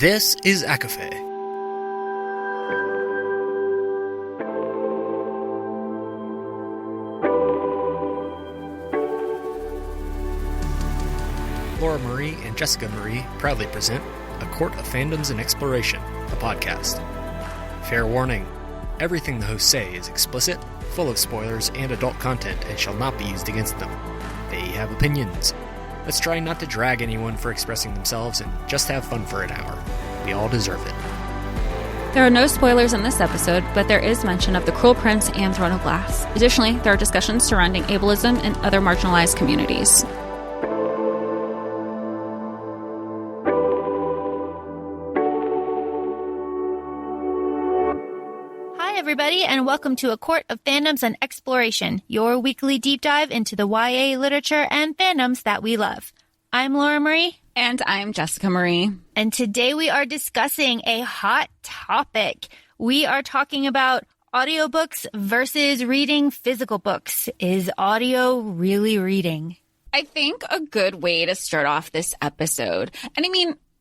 This is ACOFAE. Laura Marie and Jessica Marie proudly present A Court of Fandoms and Exploration, a podcast. Fair warning, everything the hosts say is explicit, full of spoilers and adult content and shall not be used against them. They have opinions. Let's try not to drag anyone for expressing themselves and just have fun for an hour. We all deserve it. There are no spoilers in this episode, but there is mention of the Cruel Prince and Throne of Glass. Additionally, there are discussions surrounding ableism and other marginalized communities. Hi, everybody, and welcome to A Court of Fandoms and Exploration, your weekly deep dive into the YA literature and fandoms that we love. I'm Laura Marie. And I'm Jessica Marie. And today we are discussing a hot topic. We are talking about audiobooks versus reading physical books. Is audio really reading? I think a good way to start off this episode, and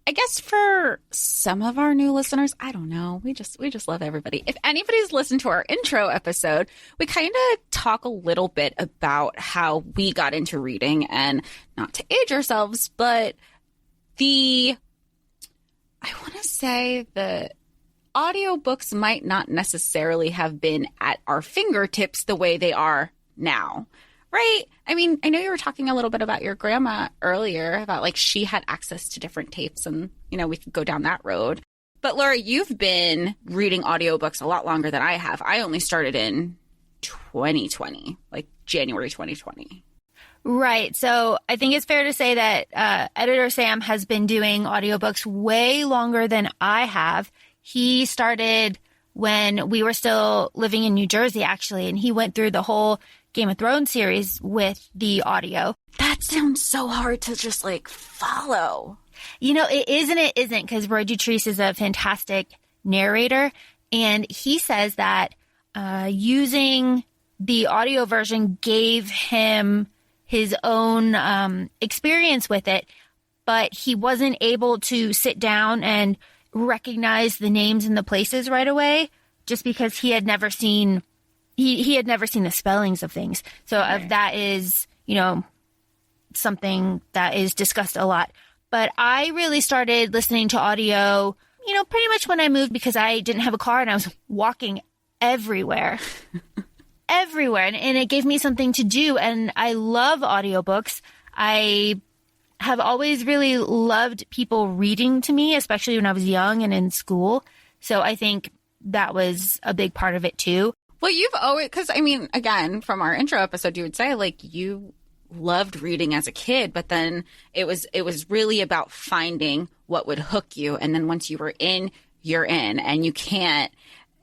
I guess for some of our new listeners, I don't know. We just love everybody. If anybody's listened to our intro episode, we kind of talk a little bit about how we got into reading, and not to age ourselves, but the audiobooks might not necessarily have been at our fingertips the way they are now. Right? I know you were talking a little bit about your grandma earlier, about she had access to different tapes and, we could go down that road. But Laura, you've been reading audiobooks a lot longer than I have. I only started in 2020, January 2020. Right. So I think it's fair to say that Editor Sam has been doing audiobooks way longer than I have. He started when we were still living in New Jersey, actually, and he went through the whole Game of Thrones series with the audio. That sounds so hard to just follow. It is and it isn't, because Roy Dutrice is a fantastic narrator, and he says that using the audio version gave him his own experience with it, but he wasn't able to sit down and recognize the names and the places right away, just because he had never seen he had never seen the spellings of things. So right. That is, something that is discussed a lot. But I really started listening to audio, pretty much when I moved, because I didn't have a car and I was walking everywhere. Everywhere. And it gave me something to do. And I love audiobooks. I have always really loved people reading to me, especially when I was young and in school. So I think that was a big part of it too. Well, you've always, because again, from our intro episode, you would say you loved reading as a kid, but then it was really about finding what would hook you. And then once you were in, you're in, and you can't.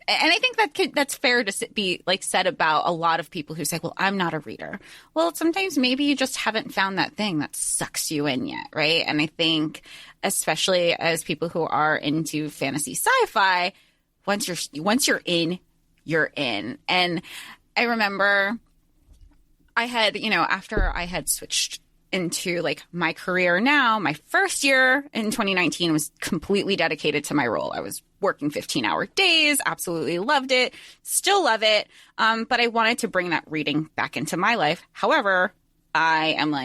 And I think that's fair to be said about a lot of people who say, well, I'm not a reader. Well, sometimes maybe you just haven't found that thing that sucks you in yet, right? And I think especially as people who are into fantasy sci-fi, once you're in, you're in. And I remember I had, after I had switched into my career now, my first year in 2019 was completely dedicated to my role. I was working 15-hour days, absolutely loved it, still love it. But I wanted to bring that reading back into my life. However, I am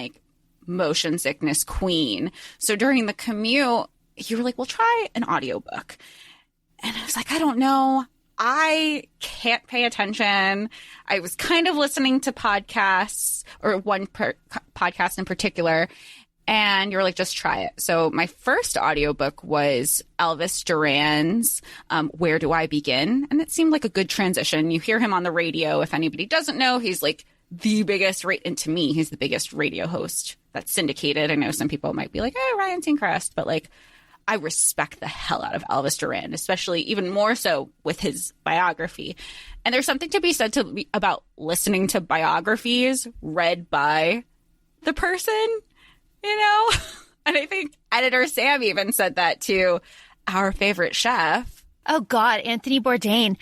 motion sickness queen. So during the commute, you were well, try an audiobook. And I was I don't know. I can't pay attention. I was kind of listening to podcasts, or one podcast in particular, and you're just try it. So my first audiobook was Elvis Duran's Where Do I Begin? And it seemed like a good transition. You hear him on the radio. If anybody doesn't know, he's the biggest, and to me, he's the biggest radio host that's syndicated. I know some people might be Ryan Seacrest, but I respect the hell out of Elvis Duran, especially even more so with his biography. And there's something to be said about listening to biographies read by the person, And I think Editor Sam even said that to our favorite chef. Oh, God, Anthony Bourdain.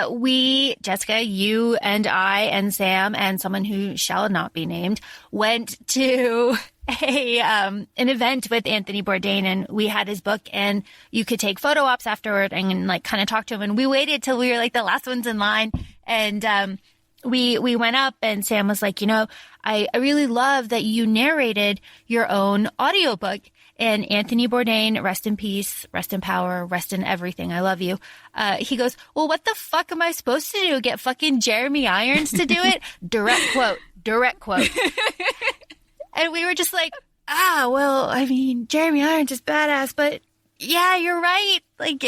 We, Jessica, you and I and Sam and someone who shall not be named, went to an event with Anthony Bourdain, and we had his book, and you could take photo ops afterward and like kind of talk to him. And we waited till we were like the last ones in line. And, we went up, and Sam was like, I really love that you narrated your own audiobook. And Anthony Bourdain, rest in peace, rest in power, rest in everything. I love you. He goes, well, what the fuck am I supposed to do? Get fucking Jeremy Irons to do it? Direct quote. And we were just like, well, I mean, Jeremy Irons is badass, but yeah, you're right. Like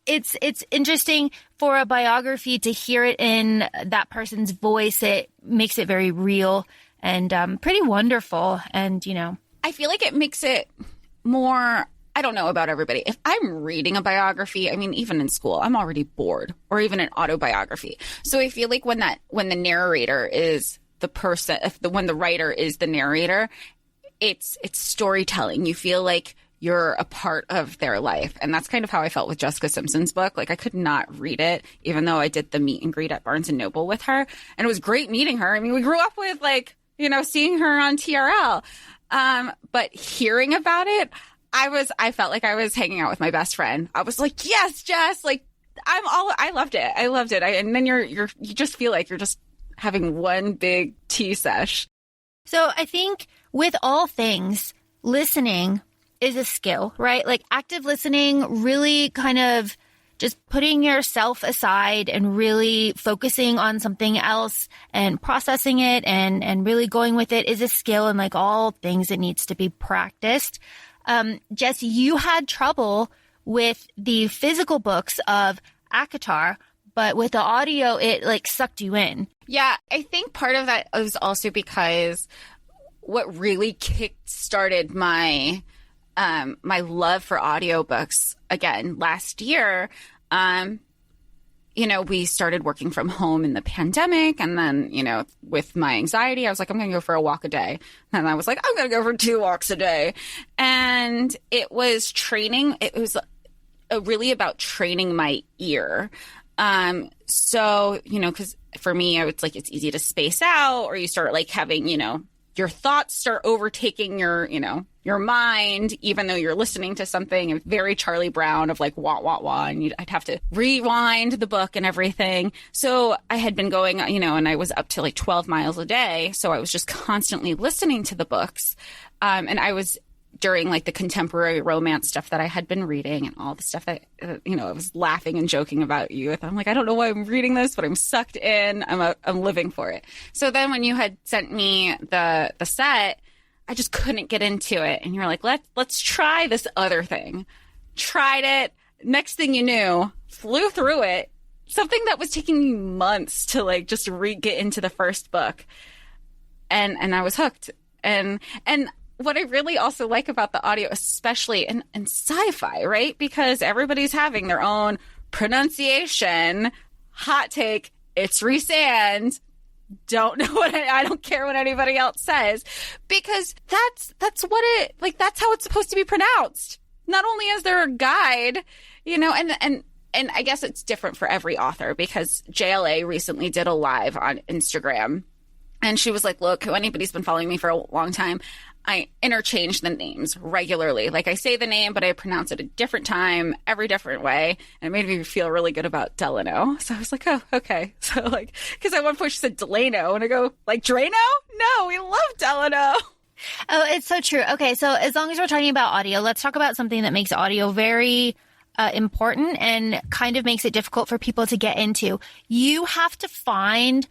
it's interesting for a biography to hear it in that person's voice. It makes it very real and pretty wonderful. And, I feel like it makes it more, I don't know about everybody. If I'm reading a biography, I mean, even in school, I'm already bored, or even an autobiography. So I feel like when the narrator is the person, when the writer is the narrator, it's storytelling. You feel like you're a part of their life. And that's kind of how I felt with Jessica Simpson's book. Like, I could not read it, even though I did the meet and greet at Barnes & Noble with her. And it was great meeting her. I mean, we grew up with, like, seeing her on TRL. But hearing about it, I felt like I was hanging out with my best friend. I was like, yes, Jess, like, I loved it. I loved it. And then you just feel like you're just having one big tea sesh. So I think with all things, listening is a skill, right? Like active listening, really kind of just putting yourself aside and really focusing on something else and processing it and really going with it is a skill. And like all things, it needs to be practiced. Jess, you had trouble with the physical books of ACOFAE, but with the audio, it like sucked you in. Yeah, I think part of that was also because what really kick-started my my love for audiobooks again last year. We started working from home in the pandemic, and then with my anxiety, I was like, I'm going to go for a walk a day, and I was like, I'm going to go for 2 walks a day, and it was training. It was really about training my ear. So because for me, it's like it's easy to space out, or you start like having your thoughts start overtaking your mind, even though you're listening to something very Charlie Brown of like, wah, wah, wah. And I'd have to rewind the book and everything. So I had been going, and I was up to like 12 miles a day. So I was just constantly listening to the books. And I was during like the contemporary romance stuff that I had been reading and all the stuff that, I was laughing and joking about you. I'm like, I don't know why I'm reading this, but I'm sucked in. I'm living for it. So then when you had sent me the set, I just couldn't get into it. And you're like, let's try this other thing. Tried it. Next thing you knew, flew through it. Something that was taking me months to like just get into the first book. And I was hooked. And what I really also like about the audio, especially in sci-fi, right? Because everybody's having their own pronunciation, hot take, it's Rhysand. Don't know I don't care what anybody else says, because that's what it, like, that's how it's supposed to be pronounced. Not only is there a guide, and I guess it's different for every author, because JLA recently did a live on Instagram, and she was like, look, anybody's been following me for a long time, I interchange the names regularly. Like, I say the name, but I pronounce it a different time, every different way. And it made me feel really good about Delano. So I was like, oh, okay. So, like, because at one point she said Delano, and I go, like, Drano? No, we love Delano. Oh, it's so true. Okay, so as long as we're talking about audio, let's talk about something that makes audio very important and kind of makes it difficult for people to get into. You have to find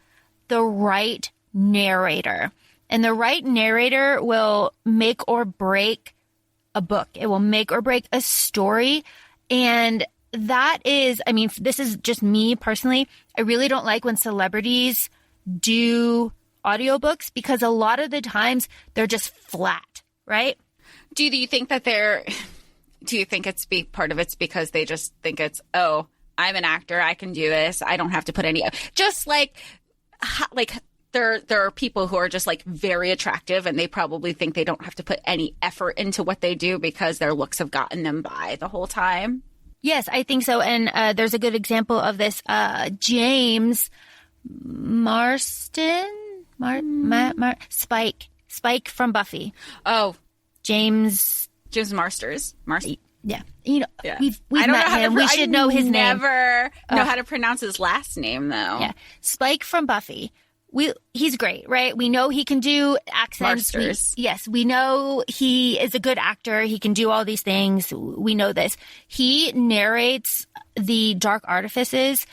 the right narrator. And the right narrator will make or break a book. It will make or break a story. And that is, I mean, this is just me personally. I really don't like when celebrities do audiobooks, because a lot of the times they're just flat, right? Do you think that do you think part of it's because they just think it's, oh, I'm an actor, I can do this, I don't have to put any, just like there are people who are just like very attractive, and they probably think they don't have to put any effort into what they do because their looks have gotten them by the whole time. Yes, I think so. And there's a good example of this. James Marston, Spike. Spike from Buffy. Oh, James Marsters. Yeah. You know, Yeah. we've met him. We should know his name. Never know how to pronounce his last name, though. Yeah. Spike from Buffy. He's great, right? We know he can do accents. We know he is a good actor. He can do all these things. We know this. He narrates the Dark Artifices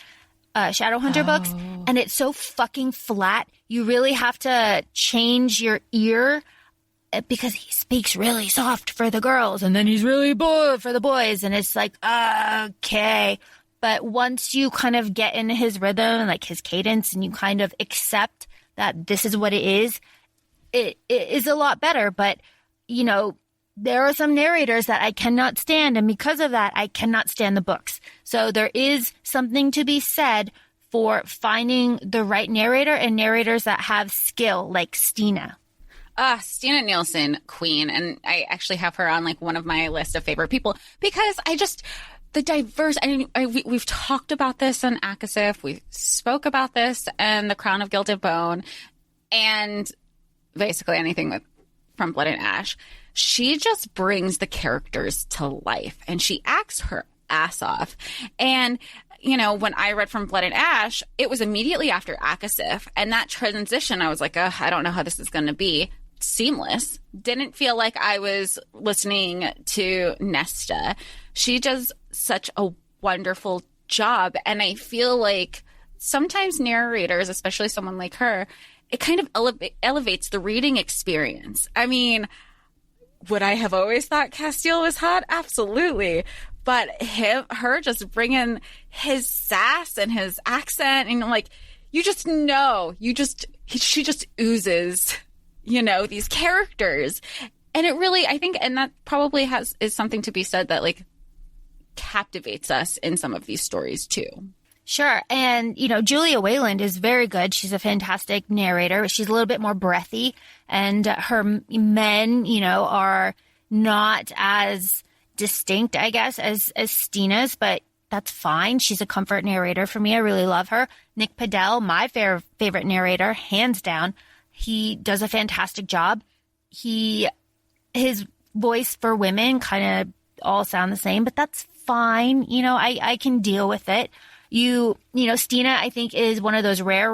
Shadowhunter books, and it's so fucking flat. You really have to change your ear because he speaks really soft for the girls, and then he's really for the boys, and it's like, okay. But once you kind of get in his rhythm, like his cadence, and you kind of accept that this is what it is a lot better. But, you know, there are some narrators that I cannot stand, and because of that, I cannot stand the books. So there is something to be said for finding the right narrator and narrators that have skill, like Stina. Stina Nielsen, queen. And I actually have her on like one of my list of favorite people because the diverse, we've talked about this on ACOFAE, we spoke about this and The Crown of Gilded Bone, and basically anything from Blood and Ash. She just brings the characters to life, and she acts her ass off. And, you know, when I read From Blood and Ash, it was immediately after ACOFAE, and that transition, I was like, I don't know how this is going to be. Seamless. Didn't feel like I was listening to Nesta. She does such a wonderful job, and I feel like sometimes narrators, especially someone like her, it kind of elevates the reading experience. I mean, would I have always thought Castiel was hot? Absolutely. But her just bringing his sass and his accent, and like, you just know, she just oozes, you know, these characters. And it really, I think, and that probably is something to be said that like captivates us in some of these stories too. Sure. And, you know, Julia Wayland is very good. She's a fantastic narrator. She's a little bit more breathy, and her men, you know, are not as distinct, I guess, as Stina's, but that's fine. She's a comfort narrator for me. I really love her. Nick Padell, my favorite narrator, hands down. He does a fantastic job. His voice for women kind of all sound the same, but that's fine. You know, I can deal with it. You know, Stina, I think, is one of those rare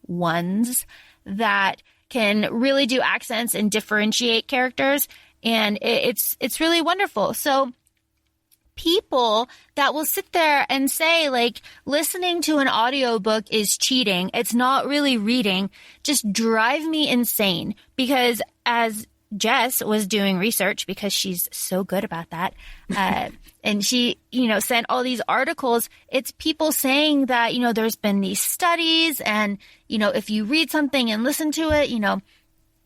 ones that can really do accents and differentiate characters. And it's really wonderful. So people that will sit there and say, like, listening to an audiobook is cheating, it's not really reading, just drive me insane. Because as Jess was doing research, because she's so good about that, and she, you know, sent all these articles, it's people saying that, you know, there's been these studies, and, you know, if you read something and listen to it, you know,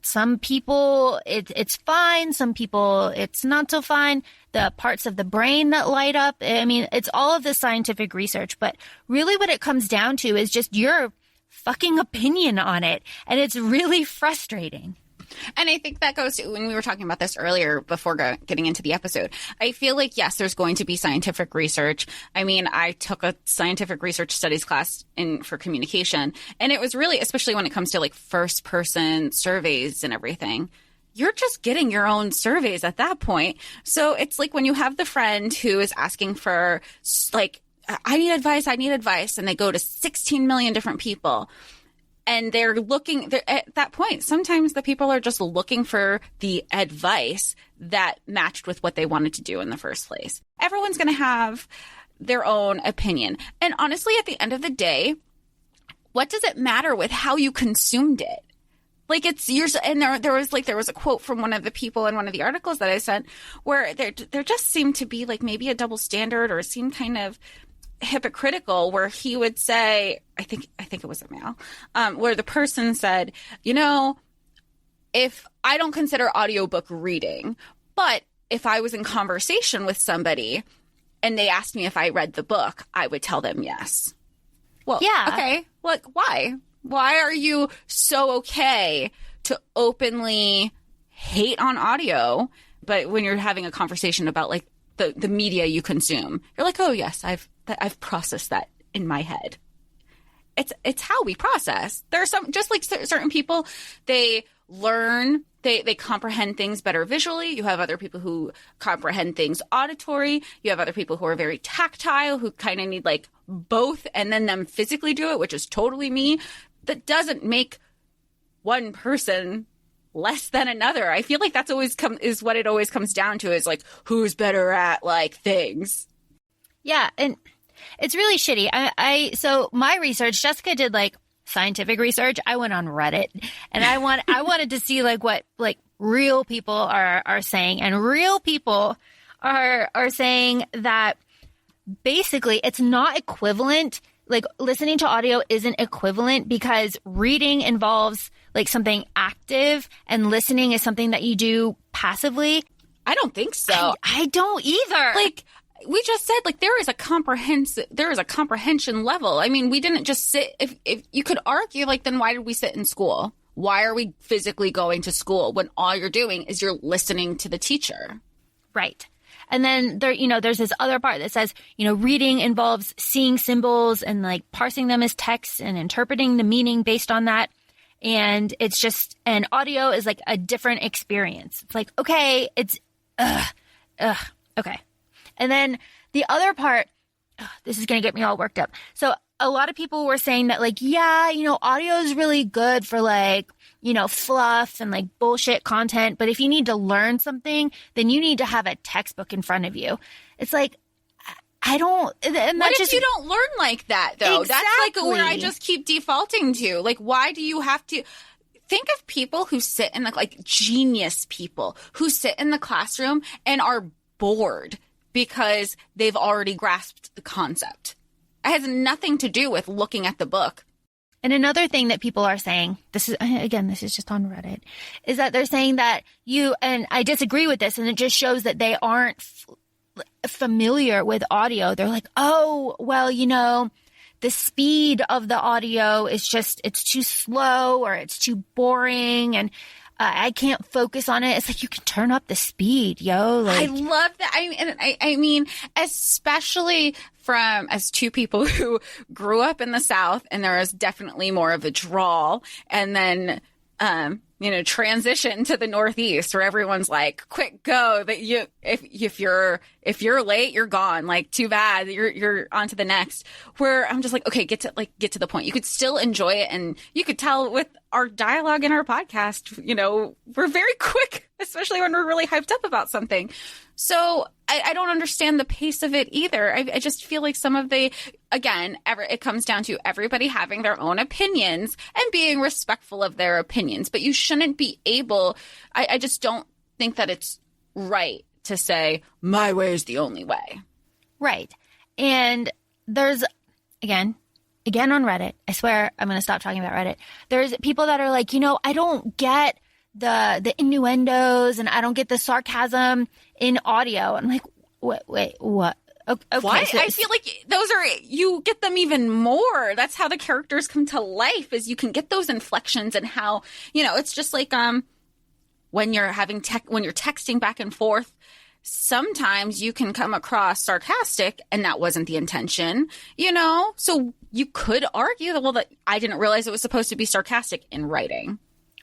some people it's fine, some people it's not so fine. The parts of the brain that light up, I mean, it's all of this scientific research, but really what it comes down to is just your fucking opinion on it, and it's really frustrating. And I think that goes to when we were talking about this earlier before getting into the episode. I feel like, yes, there's going to be scientific research. I mean, I took a scientific research studies class for communication, and it was really, especially when it comes to like first person surveys and everything, you're just getting your own surveys at that point. So it's like when you have the friend who is asking for like, I need advice, and they go to 16 million different people. And they're at that point, sometimes the people are just looking for the advice that matched with what they wanted to do in the first place. Everyone's going to have their own opinion. And honestly, at the end of the day, what does it matter with how you consumed it? Like, it's yours. And there was a quote from one of the people in one of the articles that I sent where there just seemed to be like maybe a double standard, or seemed kind of hypocritical, where he would say, I think it was a male, where the person said, you know, if I don't consider audiobook reading, but if I was in conversation with somebody and they asked me if I read the book, I would tell them yes. Well, yeah. Okay. Like, why? Why are you so okay to openly hate on audio, but when you're having a conversation about like the media you consume, you're like, oh yes, I've processed that in my head. it's how we process. There are some, just like certain people, they learn, they comprehend things better visually. You have other people who comprehend things auditory. You have other people who are very tactile, who kind of need like both and then them physically do it, which is totally me. That doesn't make one person less than another. I feel like that's always is what it always comes down to, is like, who's better at like things. Yeah. And it's really shitty. So my research, Jessica did like scientific research. I went on Reddit and I wanted to see like what like real people are saying, and real people are saying that basically it's not equivalent. Like listening to audio isn't equivalent, because reading involves like something active and listening is something that you do passively. I don't think so. I don't either. Like we just said, like there is a comprehension level. I mean, we didn't just sit. If you could argue, like, then why did we sit in school? Why are we physically going to school when all you're doing is you're listening to the teacher? Right. And then there's this other part that says, reading involves seeing symbols and like parsing them as text and interpreting the meaning based on that. And and audio is like a different experience. It's like, okay, it's, okay. And then the other part, this is going to get me all worked up. So a lot of people were saying that like, yeah, audio is really good for like, fluff and like bullshit content. But if you need to learn something, then you need to have a textbook in front of you. It's like, I don't. And what if you don't learn like that, though? Exactly. That's like where I just keep defaulting to. Like, why do you have to? Think of people who sit in like genius people who sit in the classroom and are bored because they've already grasped the concept. It has nothing to do with looking at the book. And another thing that people are saying, this is just on Reddit, is that they're saying that and I disagree with this, and it just shows that they aren't familiar with audio. They're like, oh, well, the speed of the audio is just, it's too slow or it's too boring and I can't focus on it. It's like, you can turn up the speed, yo. Like, I love that. I mean, especially as two people who grew up in the South, and there is definitely more of a drawl, and then, transition to the Northeast where everyone's like, quick, go, that if you're late, you're gone. Like, too bad, you're on to the next. Where I'm just like, okay, get to the point. You could still enjoy it. And you could tell with our dialogue in our podcast, we're very quick, especially when we're really hyped up about something. So I don't understand the pace of it either. I just feel like some of it comes down to everybody having their own opinions and being respectful of their opinions. But you shouldn't be able, I just don't think that it's right to say, my way is the only way. Right. And there's, again on Reddit, I swear I'm going to stop talking about Reddit. There's people that are like, I don't get the innuendos and I don't get the sarcasm in audio. I'm like, wait, what? Okay, what? So I feel like you get them even more. That's how the characters come to life, is you can get those inflections and how, it's just like, when you're when you're texting back and forth, sometimes you can come across sarcastic and that wasn't the intention, so you could argue that I didn't realize it was supposed to be sarcastic in writing.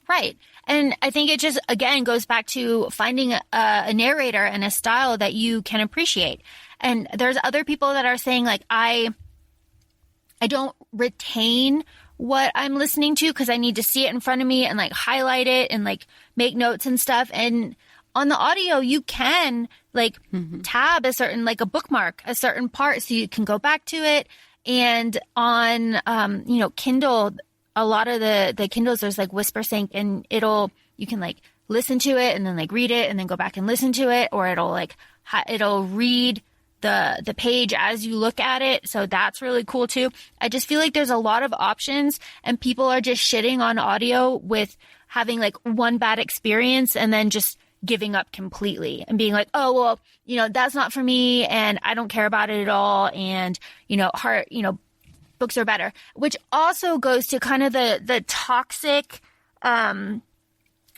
Right. And I think it just, again, goes back to finding a narrator and a style that you can appreciate. And there's other people that are saying, like, I don't retain what I'm listening to because I need to see it in front of me and, like, highlight it and, like, make notes and stuff. And on the audio, you can, like, tab a bookmark, a certain part so you can go back to it. And on, Kindle, a lot of the Kindles, there's like whisper sync, and you can like listen to it and then like read it and then go back and listen to it, or it'll read the page as you look at it. So that's really cool too. I just feel like there's a lot of options, and people are just shitting on audio with having like one bad experience and then just giving up completely and being like, oh, well, that's not for me and I don't care about it at all. And, books are better, which also goes to kind of the toxic, I'm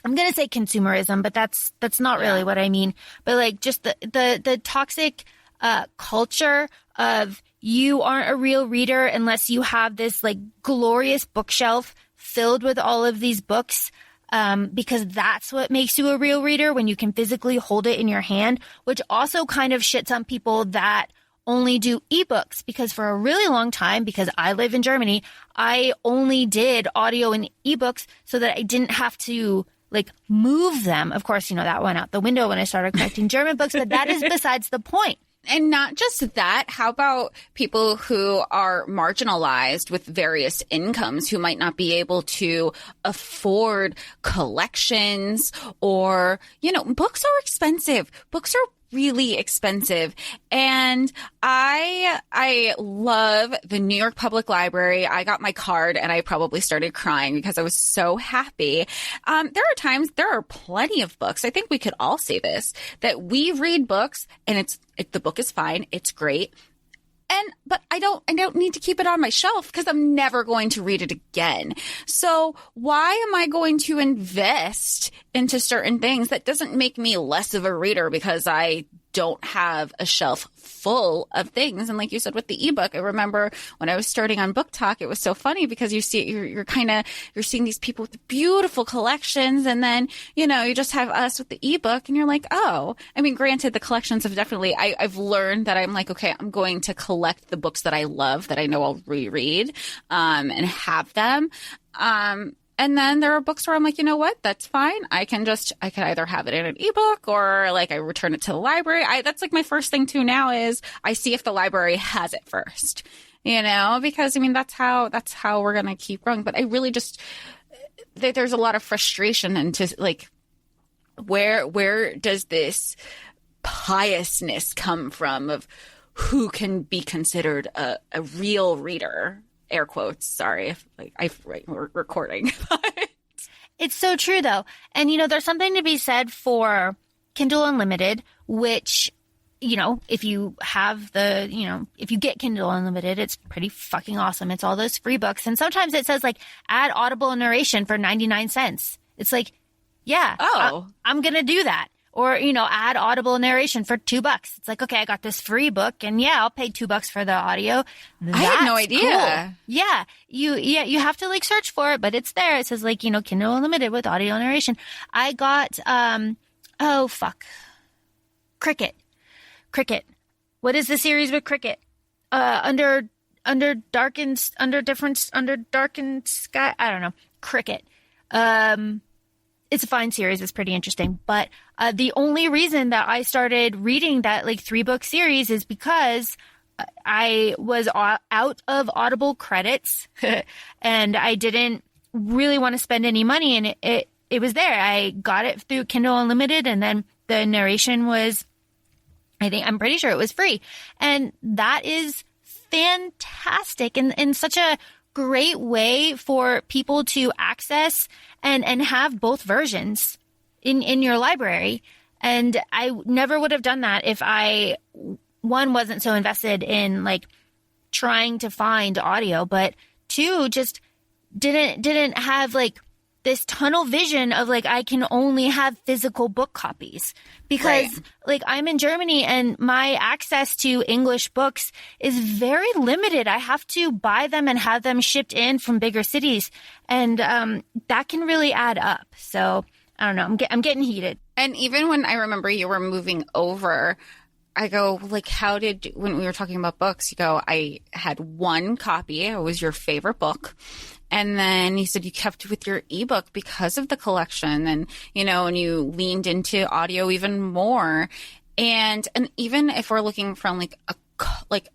going to say consumerism, but that's not really what I mean. But like just the toxic culture of you aren't a real reader unless you have this like glorious bookshelf filled with all of these books, because that's what makes you a real reader, when you can physically hold it in your hand, which also kind of shits on people that only do ebooks, because for a really long time, because I live in Germany, I only did audio and ebooks so that I didn't have to like move them. Of course, that went out the window when I started collecting German books, but that is besides the point. And not just that, how about people who are marginalized with various incomes who might not be able to afford collections, or, books are expensive. Books are really expensive. And I love the New York Public Library. I got my card and I probably started crying because I was so happy. There are plenty of books. I think we could all say this, that we read books and the book is fine. It's great. But I don't need to keep it on my shelf because I'm never going to read it again. So why am I going to invest into certain things? That doesn't make me less of a reader because I don't have a shelf full of things. And like you said with the ebook, I remember when I was starting on Book Talk, it was so funny because you're seeing these people with beautiful collections, and then you just have us with the ebook, and you're like, oh, I mean, granted, the collections have definitely, I've learned that I'm like, okay, I'm going to collect the books that I love, that I know I'll reread, and have them. And then there are books where I'm like, you know what? That's fine. I can either have it in an ebook or like I return it to the library. That's like my first thing too now is I see if the library has it first, because I mean, that's how we're going to keep growing. But I really there's a lot of frustration into like, where does this piousness come from of who can be considered a real reader? Air quotes. Sorry if we're recording. It's so true though. And there's something to be said for Kindle Unlimited, which, if you have if you get Kindle Unlimited, it's pretty fucking awesome. It's all those free books. And sometimes it says like add Audible narration for 99 cents. It's like, yeah, I'm going to do that. Or, add Audible narration for $2. It's like, okay, I got this free book and yeah, I'll pay $2 for the audio. I had no idea. Cool. Yeah. You have to like search for it, but it's there. It says like, Kindle Unlimited with audio narration. I got, Cricket. What is the series with Cricket? Under darkened sky. I don't know. Cricket. It's a fine series. It's pretty interesting. But the only reason that I started reading that like 3-book series is because I was out of Audible credits and I didn't really want to spend any money. And it was there. I got it through Kindle Unlimited, and then the narration was, I'm pretty sure it was free. And that is fantastic and such a great way for people to access and have both versions in your library. And I never would have done that if I, one, wasn't so invested in like trying to find audio, but two, just didn't have like this tunnel vision of like, I can only have physical book copies because like I'm in Germany and my access to English books is very limited. I have to buy them and have them shipped in from bigger cities. And, that can really add up. So I don't know. I'm getting heated. And even when I remember you were moving over, I go like, when we were talking about books, you go, I had one copy. It was your favorite book. And then you said you kept with your ebook because of the collection, and and you leaned into audio even more. And even if we're looking from like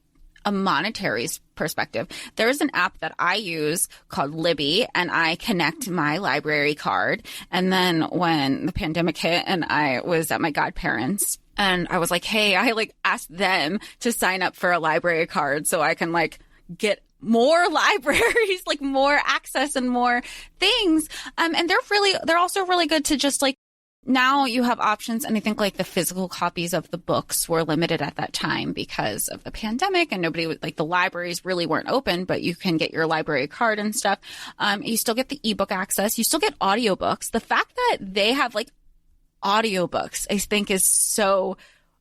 a monetary perspective, there's an app that I use called Libby, and I connect my library card. And then when the pandemic hit and I was at my godparents', and I was like, hey, I like asked them to sign up for a library card so I can like get more libraries, like more access and more things. And they're also really good to just like, now you have options. And I think like the physical copies of the books were limited at that time because of the pandemic, and nobody would, like, the libraries really weren't open, but you can get your library card and stuff. You still get the ebook access. You still get audiobooks. The fact that they have like audiobooks, I think, is so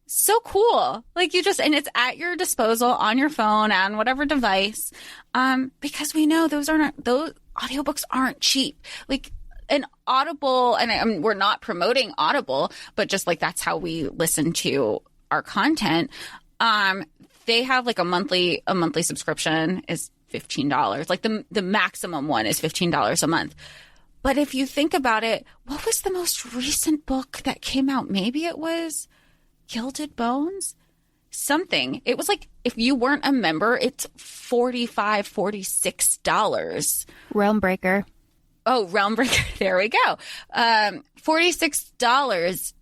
So cool. Like and it's at your disposal on your phone, on whatever device. Because we know those audiobooks aren't cheap. Like an Audible, and I mean, we're not promoting Audible, but just like that's how we listen to our content. They have like a monthly subscription is $15. Like the maximum one is $15 a month. But if you think about it, what was the most recent book that came out? Maybe it was Gilded Bones? Something. It was like, if you weren't a member, it's $45, $46. Realmbreaker. Oh, Realmbreaker. There we go. $46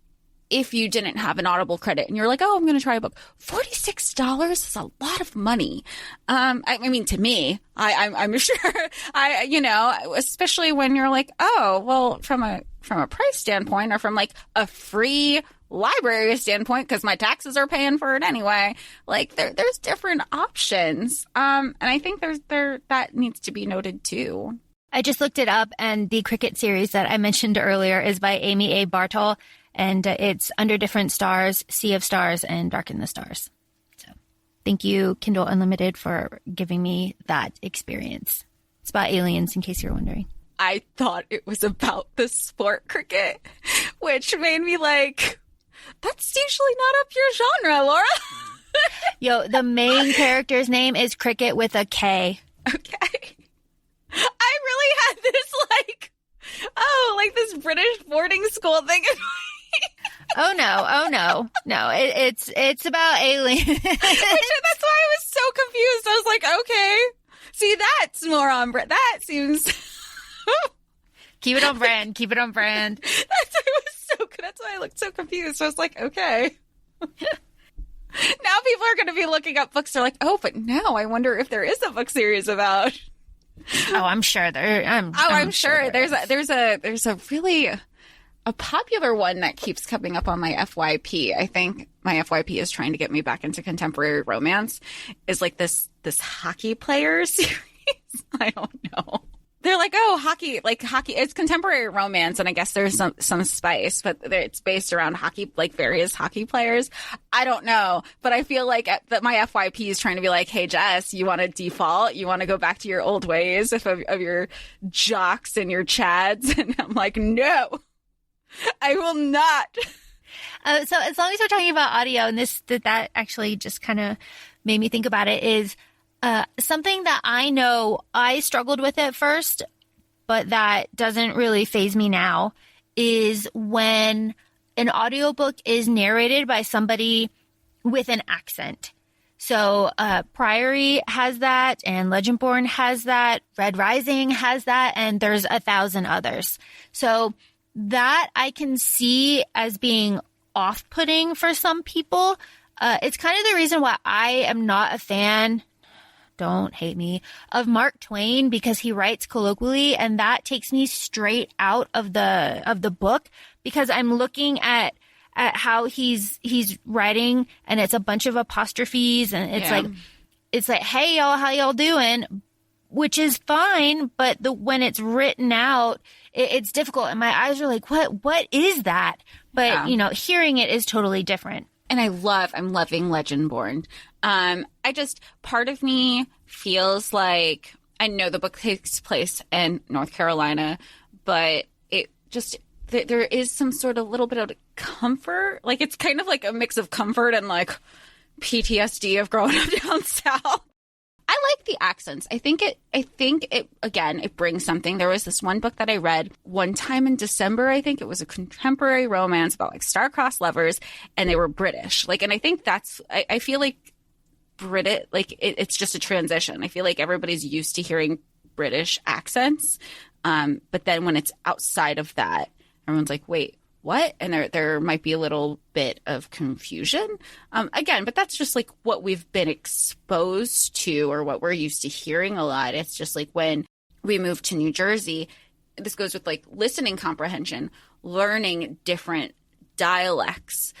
if you didn't have an Audible credit and you're like, oh, I'm going to try a book. $46 is a lot of money. I mean, to me, I'm sure especially when you're like, oh, well, from a price standpoint, or from like a free library standpoint, because my taxes are paying for it anyway. Like there's different options. And I think that needs to be noted too. I just looked it up, and the Cricket series that I mentioned earlier is by Amy A. Bartol, and it's Under Different Stars, Sea of Stars, and Dark in the Stars. So thank you, Kindle Unlimited, for giving me that experience. It's about aliens, in case you're wondering. I thought it was about the sport cricket, which made me like, that's usually not up your genre, Laura. Yo, the main character's name is Cricket with a K. Okay. I really had this this British boarding school thing. Oh no. No, it's about aliens. That's why I was so confused. I was like, okay. See, that's more on brand. That seems... Keep it on brand. That's why I looked so confused. I was like, okay. Now people are going to be looking up books. They're like, oh, but now I wonder if there is a book series about... Oh, I'm sure there. I'm sure there's a really a popular one that keeps coming up on my FYP. I think my FYP is trying to get me back into contemporary romance. Is like this hockey player series. I don't know. They're like, oh, hockey. It's contemporary romance, and I guess there's some spice, but it's based around hockey, like various hockey players. I don't know, but I feel like that my FYP is trying to be like, hey, Jess, you want to default? You want to go back to your old ways of your jocks and your chads? And I'm like, no, I will not. So as long as we're talking about audio, and that actually just kind of made me think about it, is something that I know I struggled with at first, but that doesn't really faze me now, is when an audiobook is narrated by somebody with an accent. So Priory has that, and Legendborn has that, Red Rising has that, and there's 1,000 others. So that I can see as being off-putting for some people. It's kind of the reason why I am not a fan, don't hate me, of Mark Twain, because he writes colloquially, and that takes me straight out of the book, because I'm looking at how he's writing, and it's a bunch of apostrophes, and it's like, hey y'all, how y'all doing? Which is fine, but when it's written out, it's difficult, and my eyes are like, what is that? But hearing it is totally different. And I'm loving Legendborn. Part of me feels like, I know the book takes place in North Carolina, but it just, there is some sort of little bit of comfort. Like, it's kind of like a mix of comfort and like PTSD of growing up down south. I like the accents. I think it again, it brings something. There was this one book that I read one time in December. I think it was a contemporary romance about like star-crossed lovers, and they were British. Like, and I think I feel like British, like it's just a transition. I feel like everybody's used to hearing British accents. But then when it's outside of that, everyone's like, wait, what? And there might be a little bit of confusion. Again, but that's just like what we've been exposed to, or what we're used to hearing a lot. It's just like when we moved to New Jersey, this goes with like listening comprehension, learning different dialects,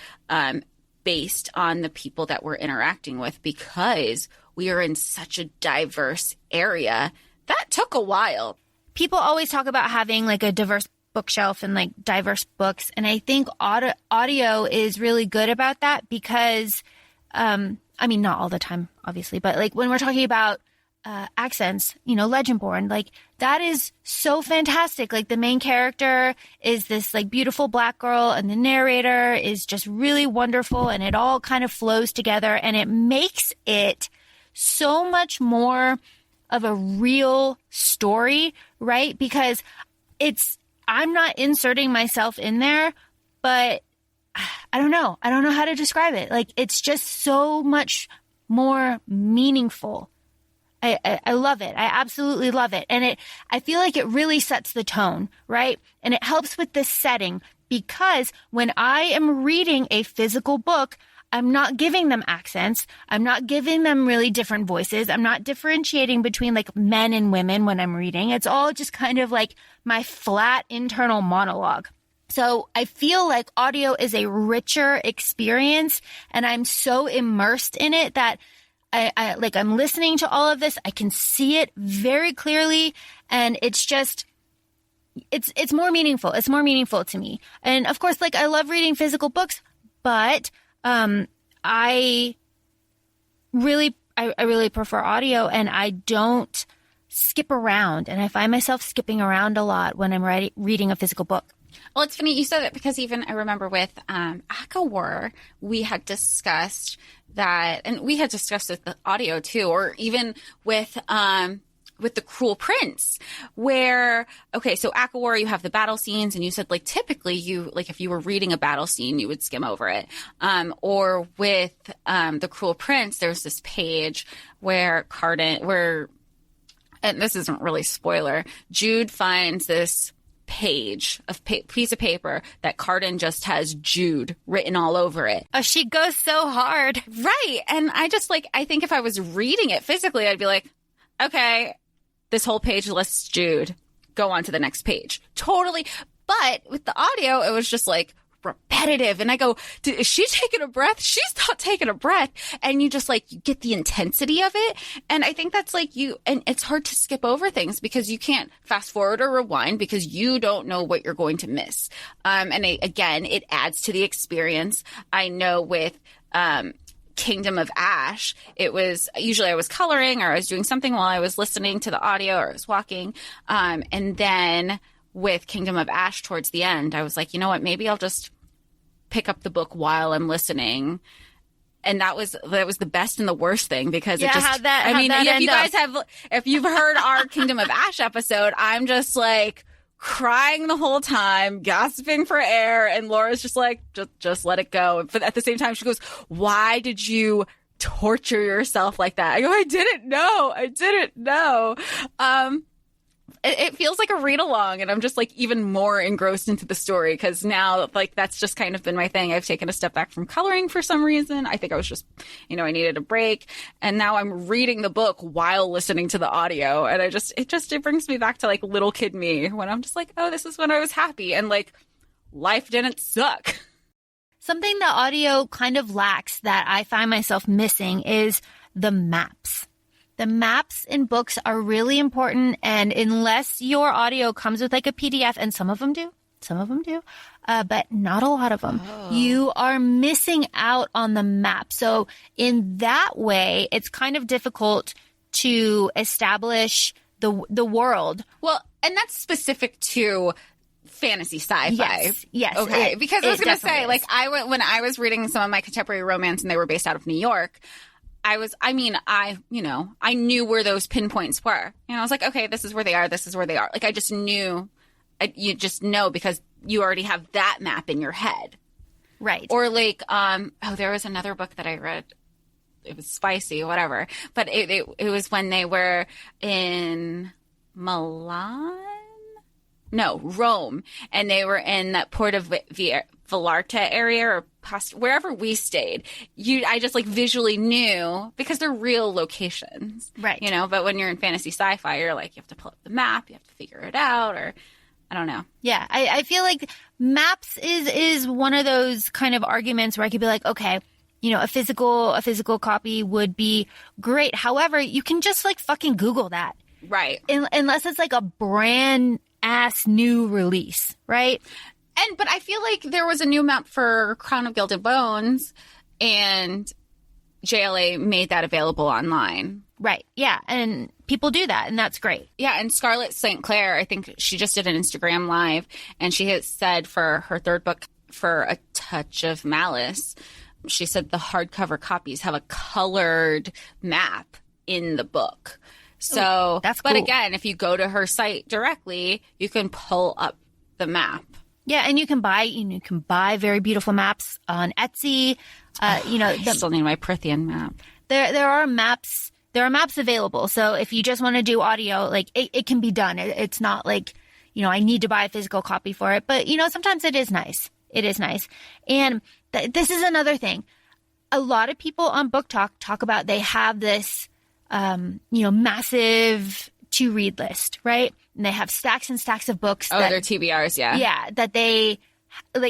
based on the people that we're interacting with, because we are in such a diverse area. That took a while. People always talk about having like a diverse bookshelf and like diverse books. And I think audio is really good about that because, I mean, not all the time, obviously, but like when we're talking about accents, Legendborn, like that is so fantastic. Like the main character is this like beautiful Black girl and the narrator is just really wonderful and it all kind of flows together and it makes it so much more of a real story, right? Because I'm not inserting myself in there, but I don't know. I don't know how to describe it. Like, it's just so much more meaningful. I love it. I absolutely love it. And I feel like it really sets the tone, right? And it helps with the setting because when I am reading a physical book, I'm not giving them accents. I'm not giving them really different voices. I'm not differentiating between like men and women when I'm reading. It's all just kind of like my flat internal monologue. So I feel like audio is a richer experience and I'm so immersed in it that I'm listening to all of this. I can see it very clearly and it's just, it's more meaningful. It's more meaningful to me. And of course, like I love reading physical books, but I really prefer audio and I don't skip around. And I find myself skipping around a lot when I'm reading a physical book. Well, it's funny you said it because even I remember with ACOFAE, we had discussed that, and we had discussed with the audio too, or even with the Cruel Prince, where, okay, so ACOFAE, you have the battle scenes, and you said like typically you, like if you were reading a battle scene, you would skim over it. Or with the Cruel Prince, there's this page where and this isn't really spoiler, Jude finds this piece of paper that Cardan just has Jude written all over it. Oh, she goes so hard. Right. And I think if I was reading it physically, I'd be like, okay, this whole page lists Jude. Go on to the next page. Totally. But with the audio, it was just like repetitive. And I go, is she taking a breath? She's not taking a breath. And you just like, you get the intensity of it. And I think that's like and it's hard to skip over things because you can't fast forward or rewind because you don't know what you're going to miss. Again, it adds to the experience. I know with, Kingdom of Ash, it was usually I was coloring or I was doing something while I was listening to the audio or I was walking. And then with Kingdom of Ash towards the end, I was like, you know what, maybe I'll just pick up the book while I'm listening. And that was the best and the worst thing because it just, if you've heard our Kingdom of Ash episode, I'm just like crying the whole time, gasping for air. And Laura's just like, just let it go. But at the same time, she goes, why did you torture yourself like that? I go, I didn't know. It feels like a read along and I'm just like even more engrossed into the story because now like that's just kind of been my thing. I've taken a step back from coloring for some reason. I think I was just, I needed a break and now I'm reading the book while listening to the audio and it brings me back to like little kid me when I'm just like, oh, this is when I was happy and like life didn't suck. Something the audio kind of lacks that I find myself missing is the maps. The maps in books are really important, and unless your audio comes with like a PDF, and some of them do, but not a lot of them, you are missing out on the map. So in that way, it's kind of difficult to establish the world. Well, and that's specific to fantasy sci-fi. Yes. Okay, because I was going to say, like, when I was reading some of my contemporary romance and they were based out of New York, I knew where those pinpoints were. I was like, okay, this is where they are. This is where they are. Like, I just knew, you just know because you already have that map in your head. Right. Or like, there was another book that I read. It was spicy, whatever. But it was when they were in Rome. And they were in that Port of Vallarta area or wherever we stayed. I just like visually knew because they're real locations. Right. But when you're in fantasy sci-fi, you're like, you have to pull up the map, you have to figure it out, or I don't know. Yeah. I feel like maps is one of those kind of arguments where I could be like, okay, a physical copy would be great. However, you can just like fucking Google that. Right. Unless it's like a brand ass new release, right? But I feel like there was a new map for Crown of Gilded Bones, and JLA made that available online. Right. Yeah. And people do that, and that's great. Yeah. And Scarlett St. Clair, I think she just did an Instagram live, and she has said for her third book, For a Touch of Malice, she said the hardcover copies have a colored map in the book. So, that's cool. But again, if you go to her site directly, you can pull up the map. Yeah, and you can buy very beautiful maps on Etsy. I still need my Prithian map. There are maps. There are maps available. So if you just want to do audio, like it can be done. It's not like, I need to buy a physical copy for it. But sometimes it is nice. It is nice. And this is another thing. A lot of people on Book talk about they have this, massive to read list, right? And they have stacks and stacks of books. They're TBRs, yeah. Yeah, that they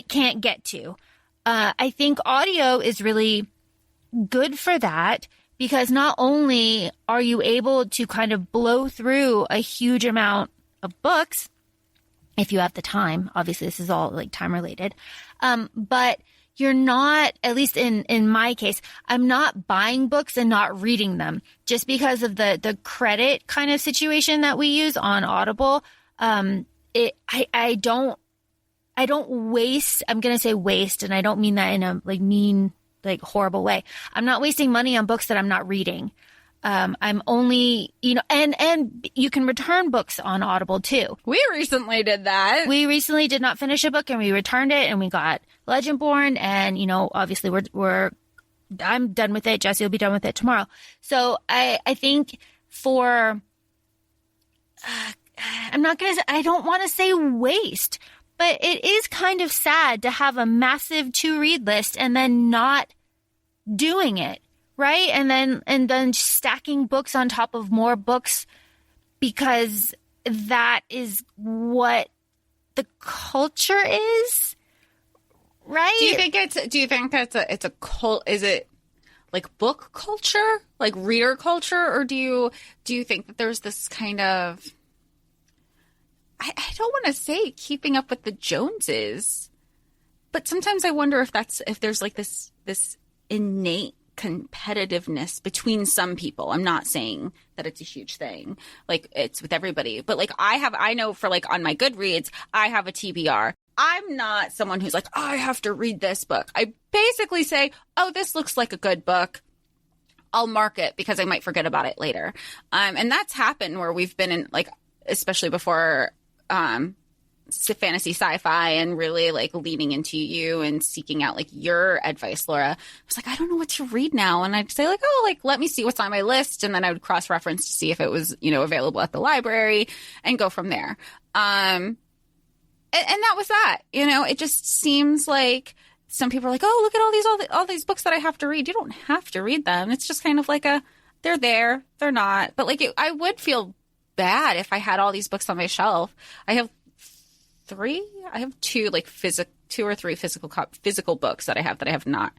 can't get to. I think audio is really good for that, because not only are you able to kind of blow through a huge amount of books, if you have the time, obviously this is all like time related, but you're not, at least in my case, I'm not buying books and not reading them just because of the credit kind of situation that we use on Audible. I don't waste, I'm going to say waste, and I don't mean that in a mean, horrible way. I'm not wasting money on books that I'm not reading. I'm only, and you can return books on Audible too. We recently did that. We recently did not finish a book, and we returned it, and we got Legendborn, and, obviously I'm done with it. Jesse will be done with it tomorrow. So I think for, I don't want to say waste, but it is kind of sad to have a massive to read list and then not doing it. Right. And then stacking books on top of more books, because that is what the culture is. Right. Do you think it's a cult? Is it like book culture, like reader culture? Or do you think that there's this kind of, I don't want to say keeping up with the Joneses, but sometimes I wonder if there's like this innate competitiveness between some people. I'm not saying that it's a huge thing, like it's with everybody, but like I know for like on my Goodreads, I have a TBR. I'm not someone who's like, I have to read this book. I basically say, oh, this looks like a good book. I'll mark it because I might forget about it later. And that's happened where we've been in, like, especially before fantasy sci-fi and really like leaning into you and seeking out like your advice, Laura. I was like, I don't know what to read now. And I'd say like, oh, like, let me see what's on my list. And then I would cross-reference to see if it was, available at the library and go from there. And that was that. It just seems like some people are like, oh, look at all these books that I have to read. You don't have to read them. It's just kind of like they're there, they're not. But like I would feel bad if I had all these books on my shelf. I have two or three physical books that I have not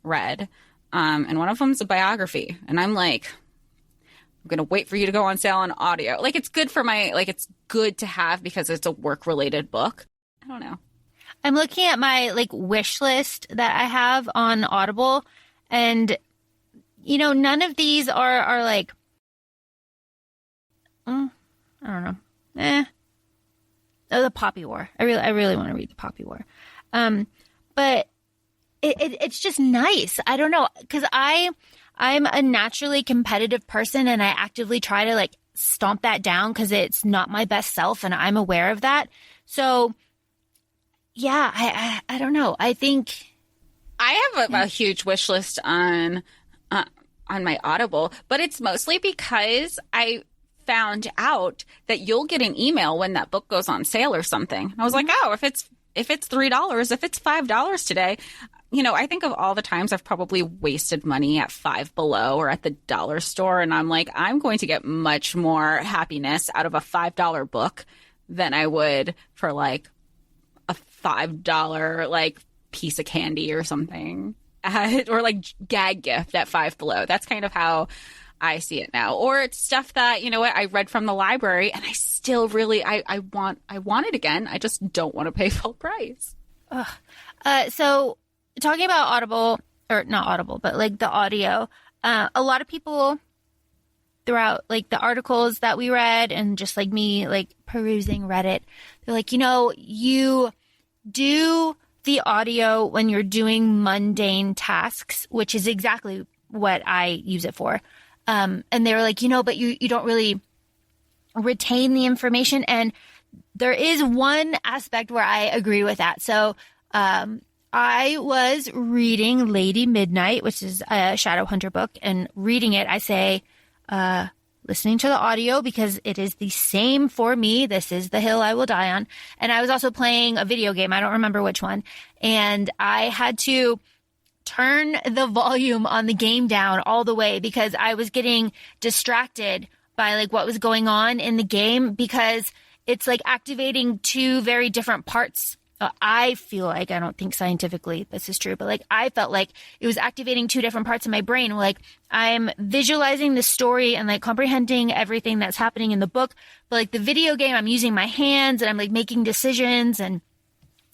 read. And one of them is a biography. And I'm like, I'm going to wait for you to go on sale on audio. Like, it's good it's good to have because it's a work-related book. I don't know. I'm looking at my, wish list that I have on Audible, and, none of these are like, I don't know. Oh, the Poppy War. I really want to read the Poppy War. But it's just nice. I don't know, because I'm a naturally competitive person, and I actively try to stomp that down because it's not my best self, and I'm aware of that. So yeah, I don't know. I think I have a huge wish list on my Audible, but it's mostly because I found out that you'll get an email when that book goes on sale or something. I was like, oh, if it's $3, if it's $5 today, I think of all the times I've probably wasted money at Five Below or at the dollar store. And I'm like, I'm going to get much more happiness out of a $5 book than I would for a $5 piece of candy or something or gag gift at Five Below. That's kind of how I see it now. Or it's stuff that, you know what, I read from the library and I still really, I want it again. I just don't want to pay full price. So talking about Audible, or not Audible, but like the audio, a lot of people throughout like the articles that we read and just like me like perusing Reddit, they're like, you know, you do the audio when you're doing mundane tasks, which is exactly what I use it for. And they were like, you know, but you don't really retain the information. And there is one aspect where I agree with that. So I was reading Lady Midnight, which is a Shadowhunter book, and reading it, I say, listening to the audio because it is the same for me. This is the hill I will die on. And I was also playing a video game. I don't remember which one. And I had to turn the volume on the game down all the way because I was getting distracted by like what was going on in the game because it's like activating two very different parts. I feel like, I don't think scientifically this is true, but like I felt like it was activating two different parts of my brain. Like I'm visualizing the story and like comprehending everything that's happening in the book. But like the video game, I'm using my hands and I'm like making decisions and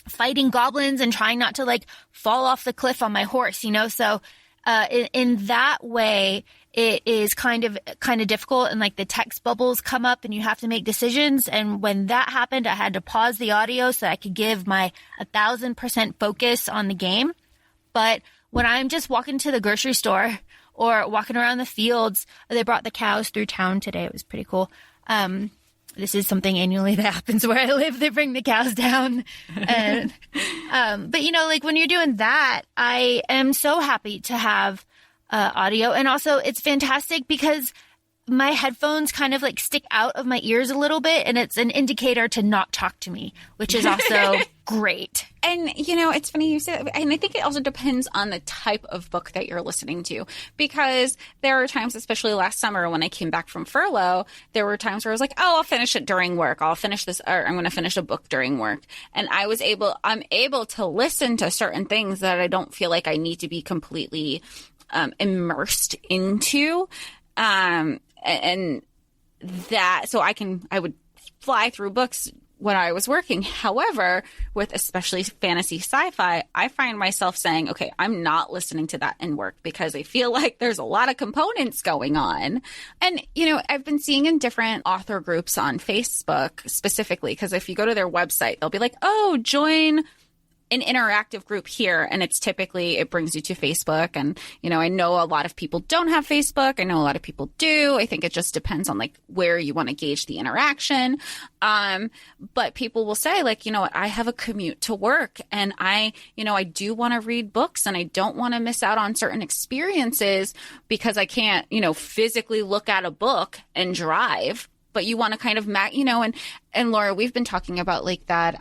fighting goblins and trying not to like fall off the cliff on my horse, you know? So in that way, it is kind of difficult, and like the text bubbles come up and you have to make decisions. And when that happened, I had to pause the audio so I could give my 1,000% focus on the game. But when I'm just walking to the grocery store or walking around the fields, they brought the cows through town today. It was pretty cool. This is something annually that happens where I live. They bring the cows down. And, but you know, like when you're doing that, I am so happy to have audio. And also it's fantastic because my headphones kind of like stick out of my ears a little bit, and it's an indicator to not talk to me, which is also great. And, you know, it's funny you say that. And I think it also depends on the type of book that you're listening to, because there are times, especially last summer when I came back from furlough, there were times where I was like, oh, I'll finish it during work. I'll finish this, or I'm going to finish a book during work. And I'm able to listen to certain things that I don't feel like I need to be completely immersed into. And that, so I would fly through books when I was working. However, with especially fantasy sci-fi, I find myself saying, okay, I'm not listening to that in work because I feel like there's a lot of components going on. And, you know, I've been seeing in different author groups on Facebook specifically, because if you go to their website, they'll be like, oh, join an interactive group here, and it's typically, it brings you to Facebook. And, you know, I know a lot of people don't have Facebook. I know a lot of people do. I think it just depends on like where you want to gauge the interaction. But people will say like, you know what, I have a commute to work, and I do want to read books, and I don't want to miss out on certain experiences because I can't, you know, physically look at a book and drive. But you want to kind of, and Laura, we've been talking about like that,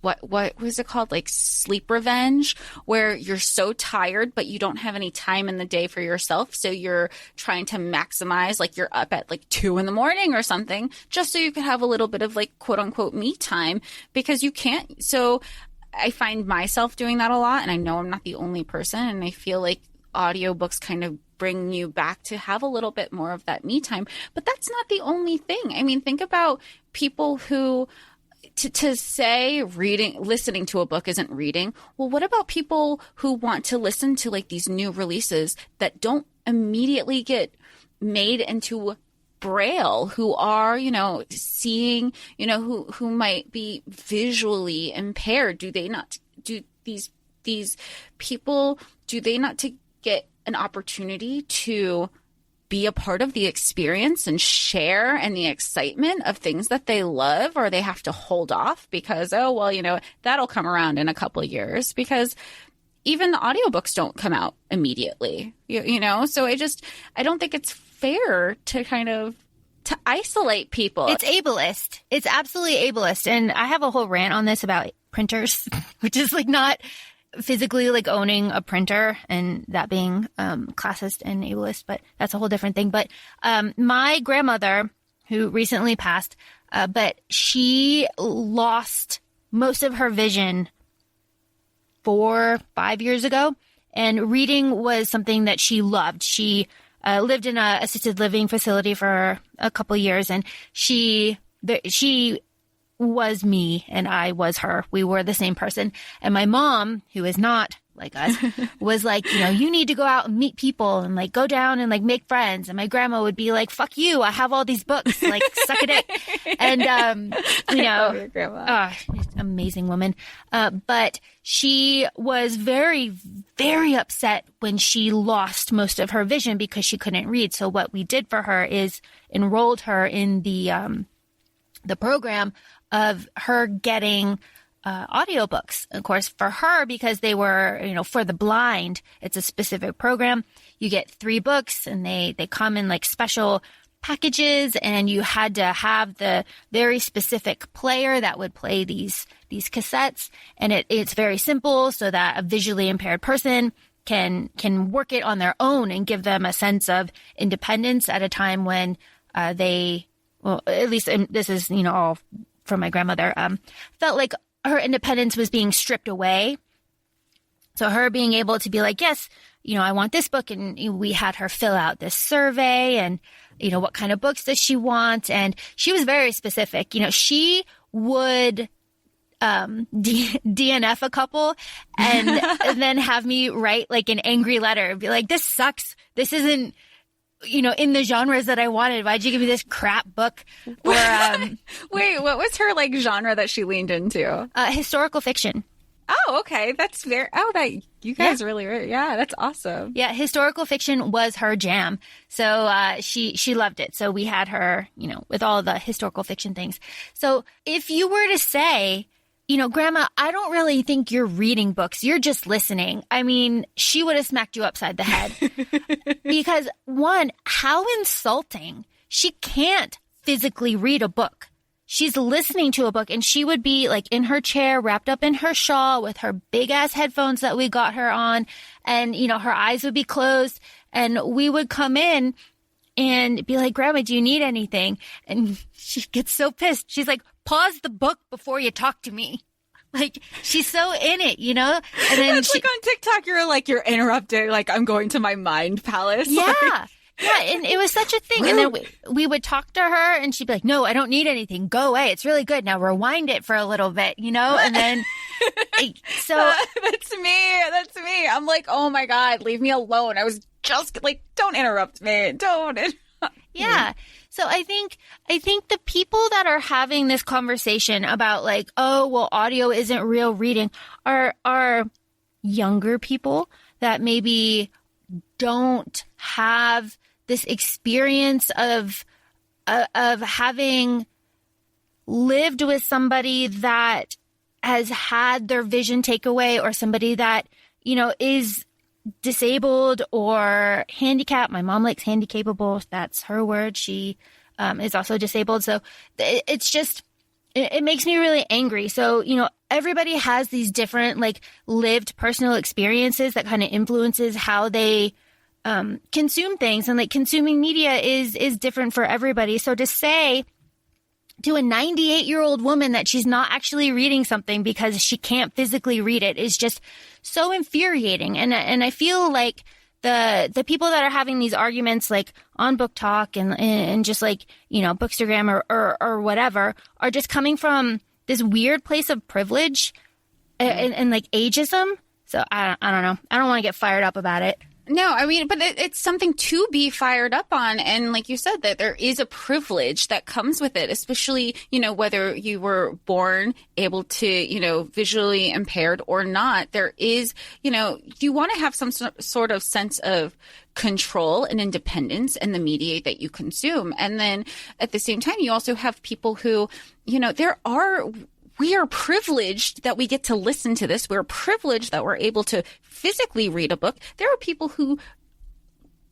what was it called? Like sleep revenge, where you're so tired, but you don't have any time in the day for yourself. So you're trying to maximize, like you're up at like 2 a.m. or something, just so you can have a little bit of like quote unquote me time, because you can't. So I find myself doing that a lot, and I know I'm not the only person. And I feel like audiobooks kind of bring you back to have a little bit more of that me time. But that's not the only thing. I mean, think about people who, to say listening to a book isn't reading. Well, what about people who want to listen to like these new releases that don't immediately get made into Braille, who are, you know, seeing, you know, who might be visually impaired? Do these people to get an opportunity to be a part of the experience and share and the excitement of things that they love, or they have to hold off because, oh, well, you know, that'll come around in a couple of years, because even the audiobooks don't come out immediately, you know? So I don't think it's fair to kind of to isolate people. It's ableist. It's absolutely ableist. And I have a whole rant on this about printers, which is like not physically like owning a printer and that being classist and ableist, but that's a whole different thing. But my grandmother, who recently passed, but she lost most of her vision 4-5 years ago, and reading was something that she loved. She lived in a assisted living facility for a couple years, and she was me and I was her. We were the same person. And my mom, who is not like us, was like, you need to go out and meet people and like go down and like make friends. And my grandma would be like, fuck you. I have all these books, like suck a dick. And, I love your grandma. Amazing woman. But she was very, very upset when she lost most of her vision because she couldn't read. So what we did for her is enrolled her in the program of her getting audiobooks. Of course, for her, because they were, for the blind, it's a specific program. You get 3 books and they come in like special packages, and you had to have the very specific player that would play these cassettes. And it's very simple so that a visually impaired person can work it on their own and give them a sense of independence at a time when well, at least this is, all from my grandmother, felt like her independence was being stripped away. So her being able to be like, yes, I want this book. And we had her fill out this survey and, what kind of books does she want? And she was very specific. She would DNF a couple and then have me write like an angry letter, be like, this sucks. This isn't, in the genres that I wanted. Why'd you give me this crap book? Or, wait, what was her like genre that she leaned into? Historical fiction. Oh, okay. That's very, that you guys really, that's awesome. Yeah. Historical fiction was her jam. So, she loved it. So we had her, with all the historical fiction things. So if you were to say, Grandma, I don't really think you're reading books. You're just listening. I mean, she would have smacked you upside the head. Because one, how insulting. She can't physically read a book. She's listening to a book, and she would be like in her chair, wrapped up in her shawl with her big ass headphones that we got her on. And, her eyes would be closed, and we would come in and be like, Grandma, do you need anything? And she gets so pissed. She's like, pause the book before you talk to me. Like, she's so in it, And then it's like on TikTok, you're interrupting, like, I'm going to my mind palace. Yeah. Like. Yeah, and it was such a thing. And then we would talk to her, and she'd be like, no, I don't need anything. Go away. It's really good. Now rewind it for a little bit, And then, so. That's me. I'm like, oh my God, leave me alone. I was just like, don't interrupt me. Don't interrupt me. Yeah. So I think the people that are having this conversation about like, oh, well, audio isn't real reading are younger people that maybe don't have this experience of having lived with somebody that has had their vision take away, or somebody that, is disabled or handicapped. My mom likes handicapable. That's her word. She is also disabled. So it's just, it makes me really angry. So, everybody has these different like lived personal experiences that kind of influences how they consume things, and like consuming media is different for everybody. So to say to a 98-year-old woman that she's not actually reading something because she can't physically read it is just so infuriating. And I feel like the people that are having these arguments like on Book Talk and just like, Bookstagram or whatever are just coming from this weird place of privilege and like ageism. So I don't know. I don't want to get fired up about it. No, I mean, but it's something to be fired up on. And like you said, that there is a privilege that comes with it, especially, whether you were born able to, visually impaired or not. There is, you want to have some sort of sense of control and independence in the media that you consume. And then at the same time, you also have people who, we are privileged that we get to listen to this. We're privileged that we're able to physically read a book. There are people who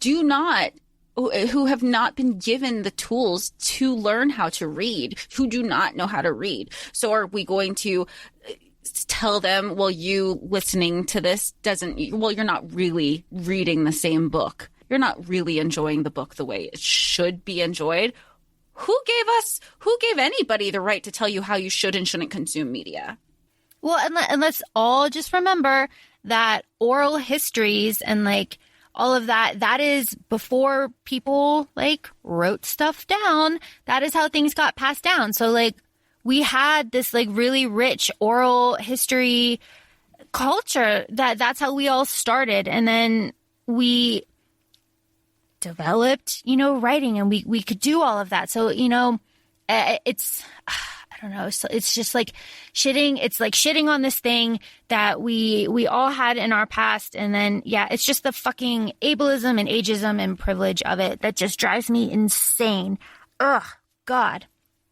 who have not been given the tools to learn how to read, who do not know how to read. So are we going to tell them, well, you listening to this you're not really reading the same book. You're not really enjoying the book the way it should be enjoyed. Who gave anybody the right to tell you how you should and shouldn't consume media? Well, and let's all just remember that oral histories and like all of that. That is before people like wrote stuff down. That is how things got passed down. So like we had this like really rich oral history culture that's how we all started. And then we developed, writing, and we could do all of that. So, it's, I don't know. It's just like shitting. It's like shitting on this thing that we all had in our past. And then, it's just the fucking ableism and ageism and privilege of it that just drives me insane. Ugh, God.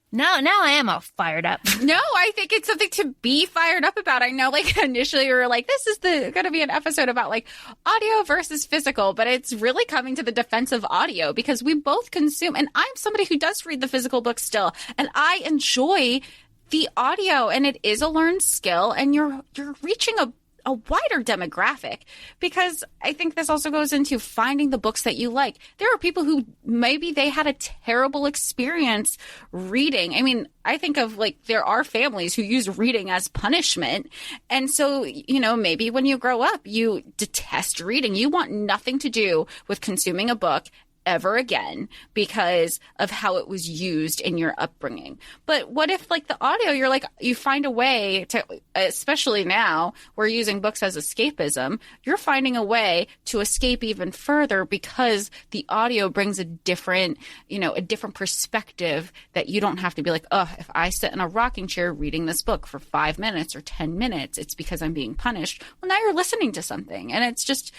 Now I am all fired up. No, I think it's something to be fired up about. I know, like, initially we were like, this is going to be an episode about, like, audio versus physical, but it's really coming to the defense of audio because we both consume, and I'm somebody who does read the physical book still, and I enjoy the audio, and it is a learned skill, and you're reaching a wider demographic, because I think this also goes into finding the books that you like. There are people who maybe they had a terrible experience reading. I mean, I think of like there are families who use reading as punishment. And so, maybe when you grow up, you detest reading. You want nothing to do with consuming a book ever again because of how it was used in your upbringing. But what if, like, the audio, you're like, you find a way to, especially now we're using books as escapism, you're finding a way to escape even further because the audio brings a different perspective that you don't have to be like, oh, if I sit in a rocking chair reading this book for 5 minutes or 10 minutes, it's because I'm being punished. Well, now you're listening to something. And it's just,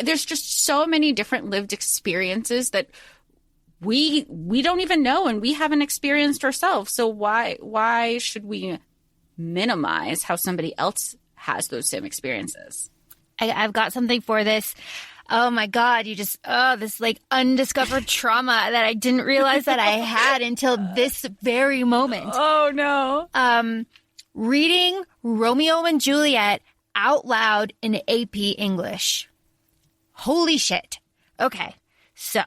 there's just so many different lived experiences that we don't even know and we haven't experienced ourselves. So why should we minimize how somebody else has those same experiences? I've got something for this. Oh my God, this like undiscovered trauma that I didn't realize that I had until this very moment. Oh no. Reading Romeo and Juliet out loud in AP English. Holy shit. Okay, so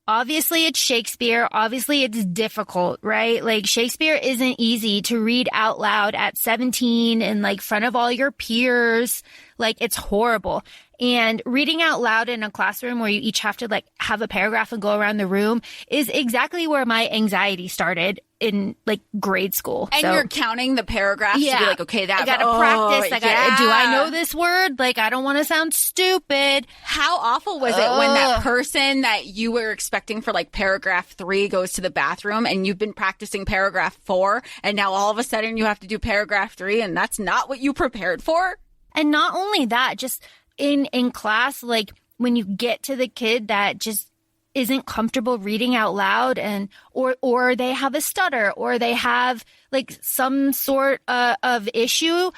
obviously it's Shakespeare. Obviously it's difficult, right? Like Shakespeare isn't easy to read out loud at 17 in like front of all your peers. Like it's horrible. And reading out loud in a classroom where you each have to like have a paragraph and go around the room is exactly where my anxiety started in like grade school. And you're counting the paragraphs to be like, okay, that I gotta practice. Do I know this word? Like, I don't want to sound stupid. How awful was it when that person that you were expecting for like paragraph 3 goes to the bathroom and you've been practicing paragraph 4 and now all of a sudden you have to do paragraph 3 and that's not what you prepared for? And not only that, just in class, like when you get to the kid that just isn't comfortable reading out loud and or they have a stutter or they have like some sort of issue.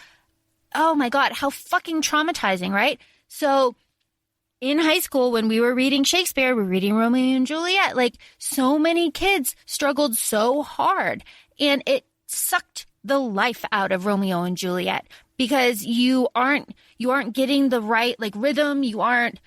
Oh my God, how fucking traumatizing, right? So in high school, when we were reading Shakespeare, we were reading Romeo and Juliet, like so many kids struggled so hard and it sucked the life out of Romeo and Juliet because you aren't getting the right like rhythm. You aren't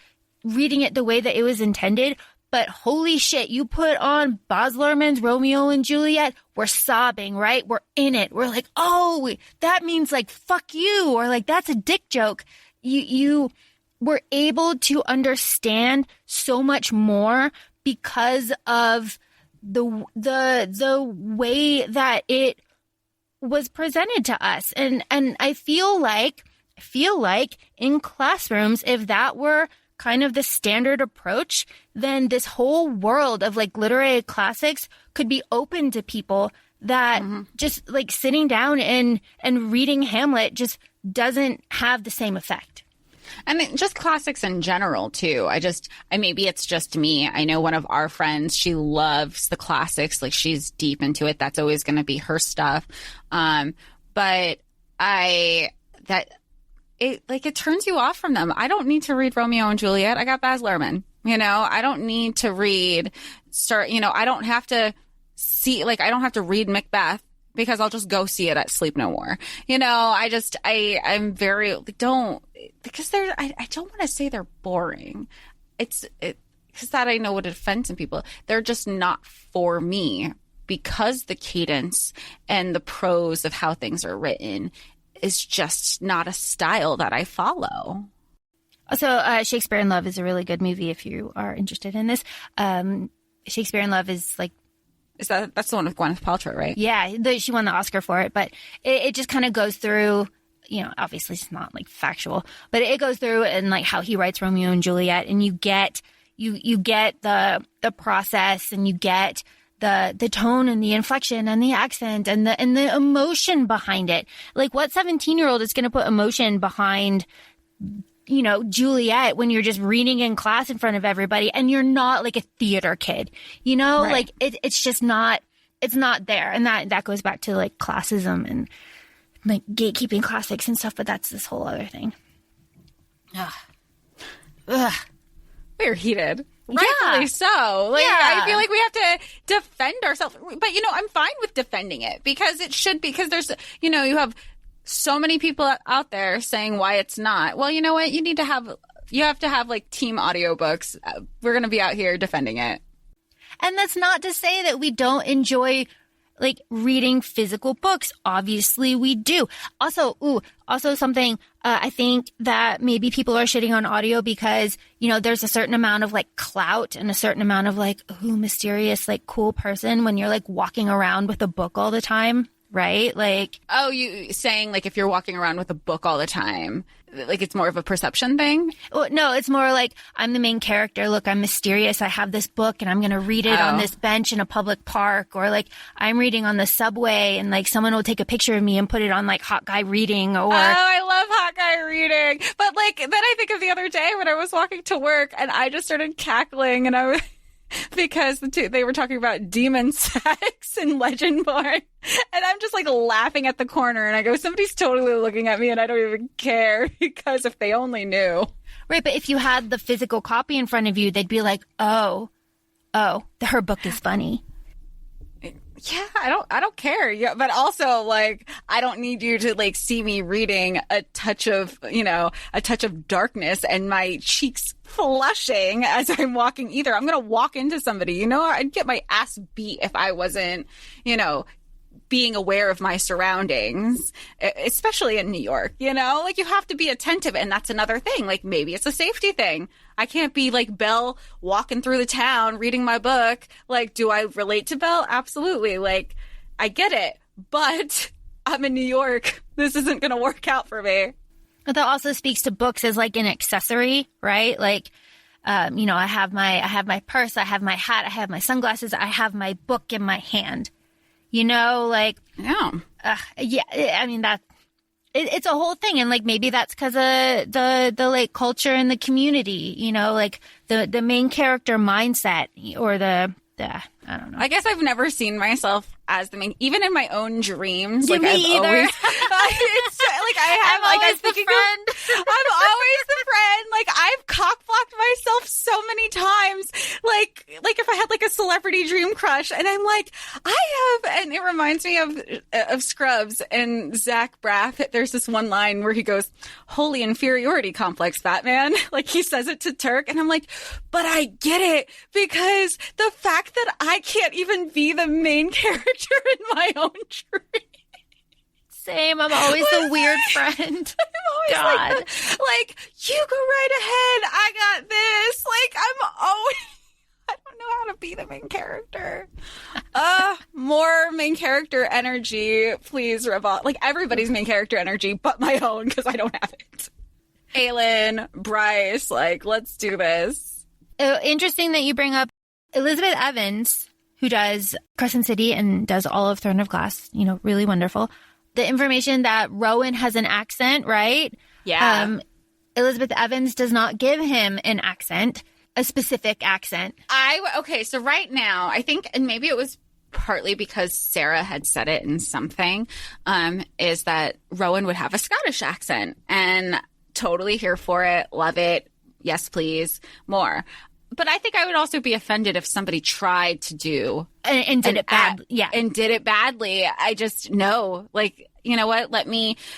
reading it the way that it was intended. But holy shit, you put on Baz Luhrmann's Romeo and Juliet, we're sobbing, right? We're in it. We're like, oh, that means like, fuck you. Or like, that's a dick joke. You were able to understand so much more because of the way that it was presented to us. And I feel like in classrooms, if that were kind of the standard approach, then this whole world of like literary classics could be open to people that just like sitting down and reading Hamlet just doesn't have the same effect. I mean, just classics in general, too. Maybe it's just me. I know one of our friends, she loves the classics. Like, she's deep into it. That's always going to be her stuff. But it turns you off from them. I don't need to read Romeo and Juliet. I got Baz Luhrmann. I don't need to I don't have to I don't have to read Macbeth because I'll just go see it at Sleep No More. I'm very, because I don't want to say they're boring. Because that I know would offend some people. They're just not for me because the cadence and the prose of how things are written is just not a style that I follow. Also, Shakespeare in Love is a really good movie if you are interested in this. Shakespeare in Love is like... That's the one with Gwyneth Paltrow, right? Yeah, she won the Oscar for it, but it just kind of goes through, obviously it's not like factual, but it goes through and like how he writes Romeo and Juliet, and you get the process, and you get the tone and the inflection and the accent and the emotion behind it. Like, what 17-year-old is going to put emotion behind Juliet when you're just reading in class in front of everybody and you're not like a theater kid, right. Like it's just not, it's not there. And that goes back to like classism and like gatekeeping classics and stuff, but that's this whole other thing. Ugh. We're heated. Rightfully so. Like, yeah. I feel like we have to defend ourselves. But, I'm fine with defending it because it should be, because there's, you have so many people out there saying why it's not. Well, you know what? You have to have like team audiobooks. We're going to be out here defending it. And that's not to say that we don't enjoy like reading physical books. Obviously we do. Also something, I think that maybe people are shitting on audio because, there's a certain amount of like clout and a certain amount of like, mysterious, like cool person when you're like walking around with a book all the time. Right? Like, oh, you saying like if you're walking around with a book all the time, like it's more of a perception thing? Well, no, it's more like I'm the main character. Look, I'm mysterious. I have this book and I'm going to read it on this bench in a public park, or like I'm reading on the subway and like someone will take a picture of me and put it on like Hot Guy Reading or. Oh, I love Hot Guy Reading. But like, then I think of the other day when I was walking to work and I just started cackling and I was. Because they were talking about demon sex in Legendborn. And I'm just like laughing at the corner. And I go, somebody's totally looking at me and I don't even care, because if they only knew. Right. But if you had the physical copy in front of you, they'd be like, oh, her book is funny. Yeah, I don't care. Yeah, but also like I don't need you to like see me reading a touch of darkness and my cheeks flushing as I'm walking either. I'm going to walk into somebody, I'd get my ass beat if I wasn't, being aware of my surroundings, especially in New York, like you have to be attentive. And that's another thing. Like maybe it's a safety thing. I can't be like Belle walking through the town reading my book. Like, do I relate to Belle? Absolutely. Like, I get it, but I'm in New York. This isn't going to work out for me. But that also speaks to books as like an accessory, right? Like, I have my purse, I have my hat, I have my sunglasses, I have my book in my hand. Like, yeah. I mean, it's a whole thing. And like, maybe that's because of the like culture and the community, like the main character mindset or I don't know. I guess I've never seen myself as the main, even in my own dreams. Like, I've either. always, it's like I have, I'm like always I'm thinking the friend. I'm always the friend. Like I've cock-blocked myself so many times. Like if I had like a celebrity dream crush, and I'm like, and it reminds me of Scrubs and Zach Braff. There's this one line where he goes, "Holy inferiority complex, Batman." Like he says it to Turk, and I'm like, but I get it, because the fact that I can't even be the main character in my own dream. Same. I'm always the weird friend. I'm always like, you go right ahead. I got this. Like, I don't know how to be the main character. More main character energy, please, Revolt. Like, everybody's main character energy, but my own, because I don't have it. Aylin, Bryce, like, let's do this. Interesting that you bring up Elizabeth Evans, who does Crescent City and does all of Throne of Glass, really wonderful. The information that Rowan has an accent, right? Yeah. Elizabeth Evans does not give him an accent, a specific accent. Okay, so right now, I think, and maybe it was partly because Sarah had said it in something, is that Rowan would have a Scottish accent, and totally here for it, love it, yes please, more. But I think I would also be offended if somebody tried to do and did it badly. Yeah, and did it badly. I just know, like, you know what?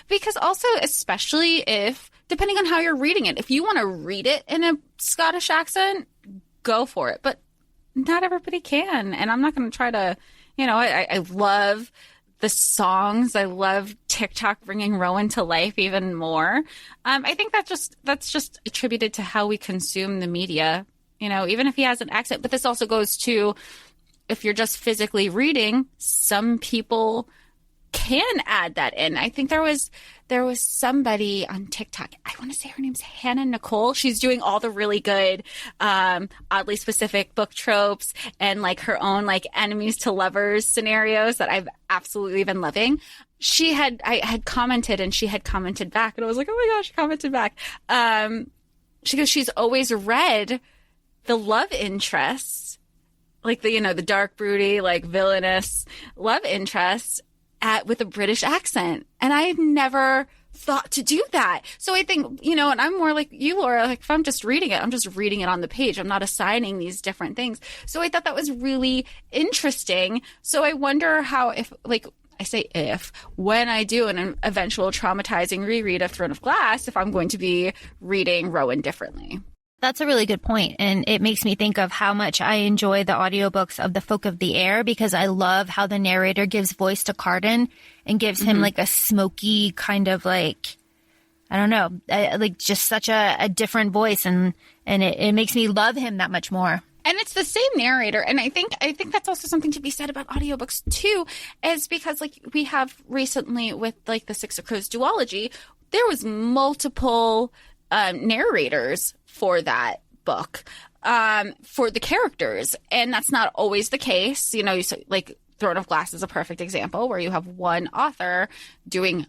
Because also, especially if, depending on how you're reading it, if you want to read it in a Scottish accent, go for it. But not everybody can, and I'm not going to try to. I love the songs. I love TikTok bringing Rowan to life even more. I think that's just attributed to how we consume the media, even if he has an accent. But this also goes to if you're just physically reading, some people can add that in. I think there was somebody on TikTok. I want to say her name's Hannah Nicole. She's doing all the really good, oddly specific book tropes and like her own like enemies to lovers scenarios that I've absolutely been loving. I had commented and she had commented back and I was like, oh my gosh, she commented back. She goes, she's always read the love interests, like the dark, broody, like villainous love interest with a British accent. And I had never thought to do that. So I think, and I'm more like you, Laura, like if I'm just reading it, I'm just reading it on the page. I'm not assigning these different things. So I thought that was really interesting. So I wonder how, when I do an eventual traumatizing reread of Throne of Glass, if I'm going to be reading Rowan differently. That's a really good point. And it makes me think of how much I enjoy the audiobooks of The Folk of the Air, because I love how the narrator gives voice to Cardan and gives him like a smoky kind of like, I don't know, like just such a different voice. And it makes me love him that much more. And it's the same narrator. And I think that's also something to be said about audiobooks too, is because like we have recently with like the Six of Crows duology, there was multiple narrators for that book, for the characters. And that's not always the case. Like Throne of Glass is a perfect example where you have one author doing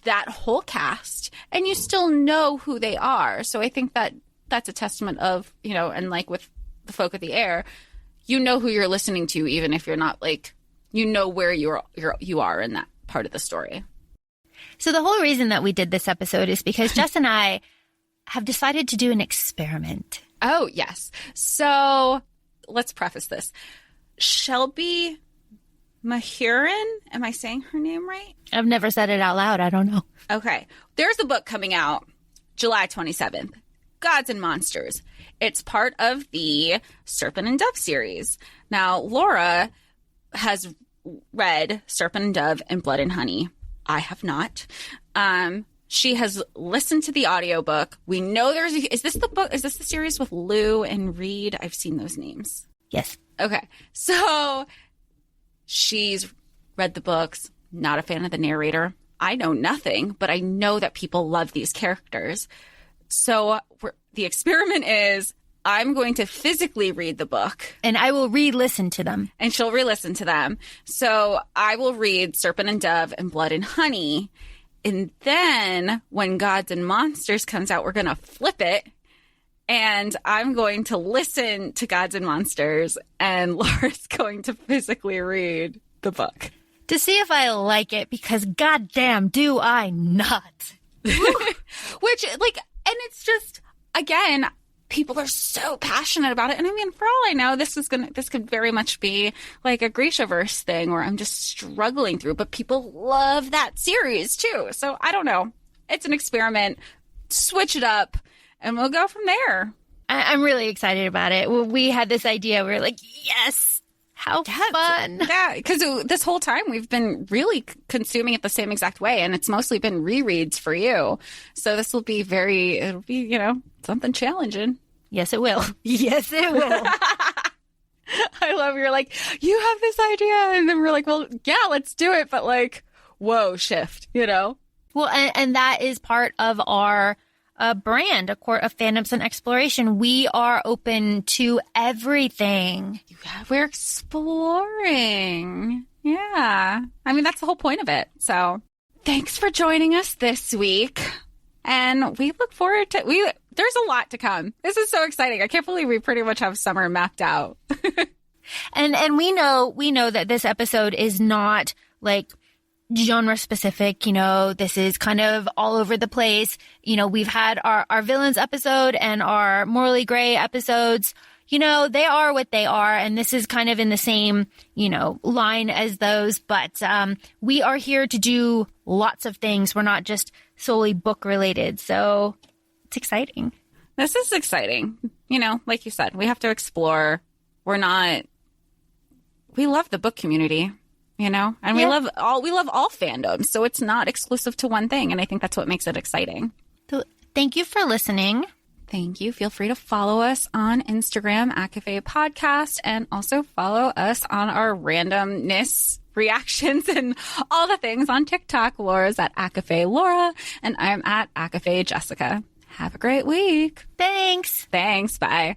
that whole cast and you still know who they are. So I think that that's a testament of, and like with The Folk of the Air, you know who you're listening to, even if you're not like, where you are in that part of the story. So the whole reason that we did this episode is because Jess and I have decided to do an experiment. Oh, yes. So let's preface this. Shelby Mahurin, am I saying her name right? I've never said it out loud. I don't know. Okay. There's a book coming out July 27th, Gods and Monsters. It's part of the Serpent and Dove series. Now, Laura has read Serpent and Dove and Blood and Honey. I have not. She has listened to the audiobook. We know is this the series with Lou and Reed? I've seen those names. Yes. Okay. So she's read the books, not a fan of the narrator. I know nothing, but I know that people love these characters. So the experiment is I'm going to physically read the book. And I will re-listen to them. And she'll re-listen to them. So I will read Serpent and Dove and Blood and Honey. And then when Gods and Monsters comes out, we're going to flip it. And I'm going to listen to Gods and Monsters. And Laura's going to physically read the book. To see if I like it, because goddamn do I not. Which, like, and it's just, again, people are so passionate about it. And I mean, for all I know, this could very much be like a Grishaverse thing where I'm just struggling through, but people love that series too. So I don't know. It's an experiment. Switch it up and we'll go from there. I'm really excited about it. We had this idea. We were like, yes, how fun. Yeah, because this whole time we've been really consuming it the same exact way. And it's mostly been rereads for you. So this will be it'll be, something challenging. Yes, it will. Yes, it will. I love you're like, you have this idea. And then we're like, well, yeah, let's do it. But like, whoa, shift, Well, and that is part of our brand, A Court of Fandoms and Exploration. We are open to everything. Yeah, we're exploring. Yeah. I mean, that's the whole point of it. So thanks for joining us this week. And we look forward to there's a lot to come. This is so exciting. I can't believe we pretty much have summer mapped out. And we know that this episode is not like genre specific. This is kind of all over the place. We've had our villains episode and our morally gray episodes. They are what they are. And this is kind of in the same, line as those. But we are here to do lots of things. We're not just solely book related. So it's exciting. This is exciting. Like you said, we have to explore. We love the book community. you know? And we love all fandoms. So it's not exclusive to one thing. And I think that's what makes it exciting. So thank you for listening. Thank you. Feel free to follow us on Instagram, ACOFAE Podcast, and also follow us on our randomness reactions and all the things on TikTok. Laura's at ACOFAE Laura, and I'm at ACOFAE Jessica. Have a great week. Thanks. Thanks. Bye.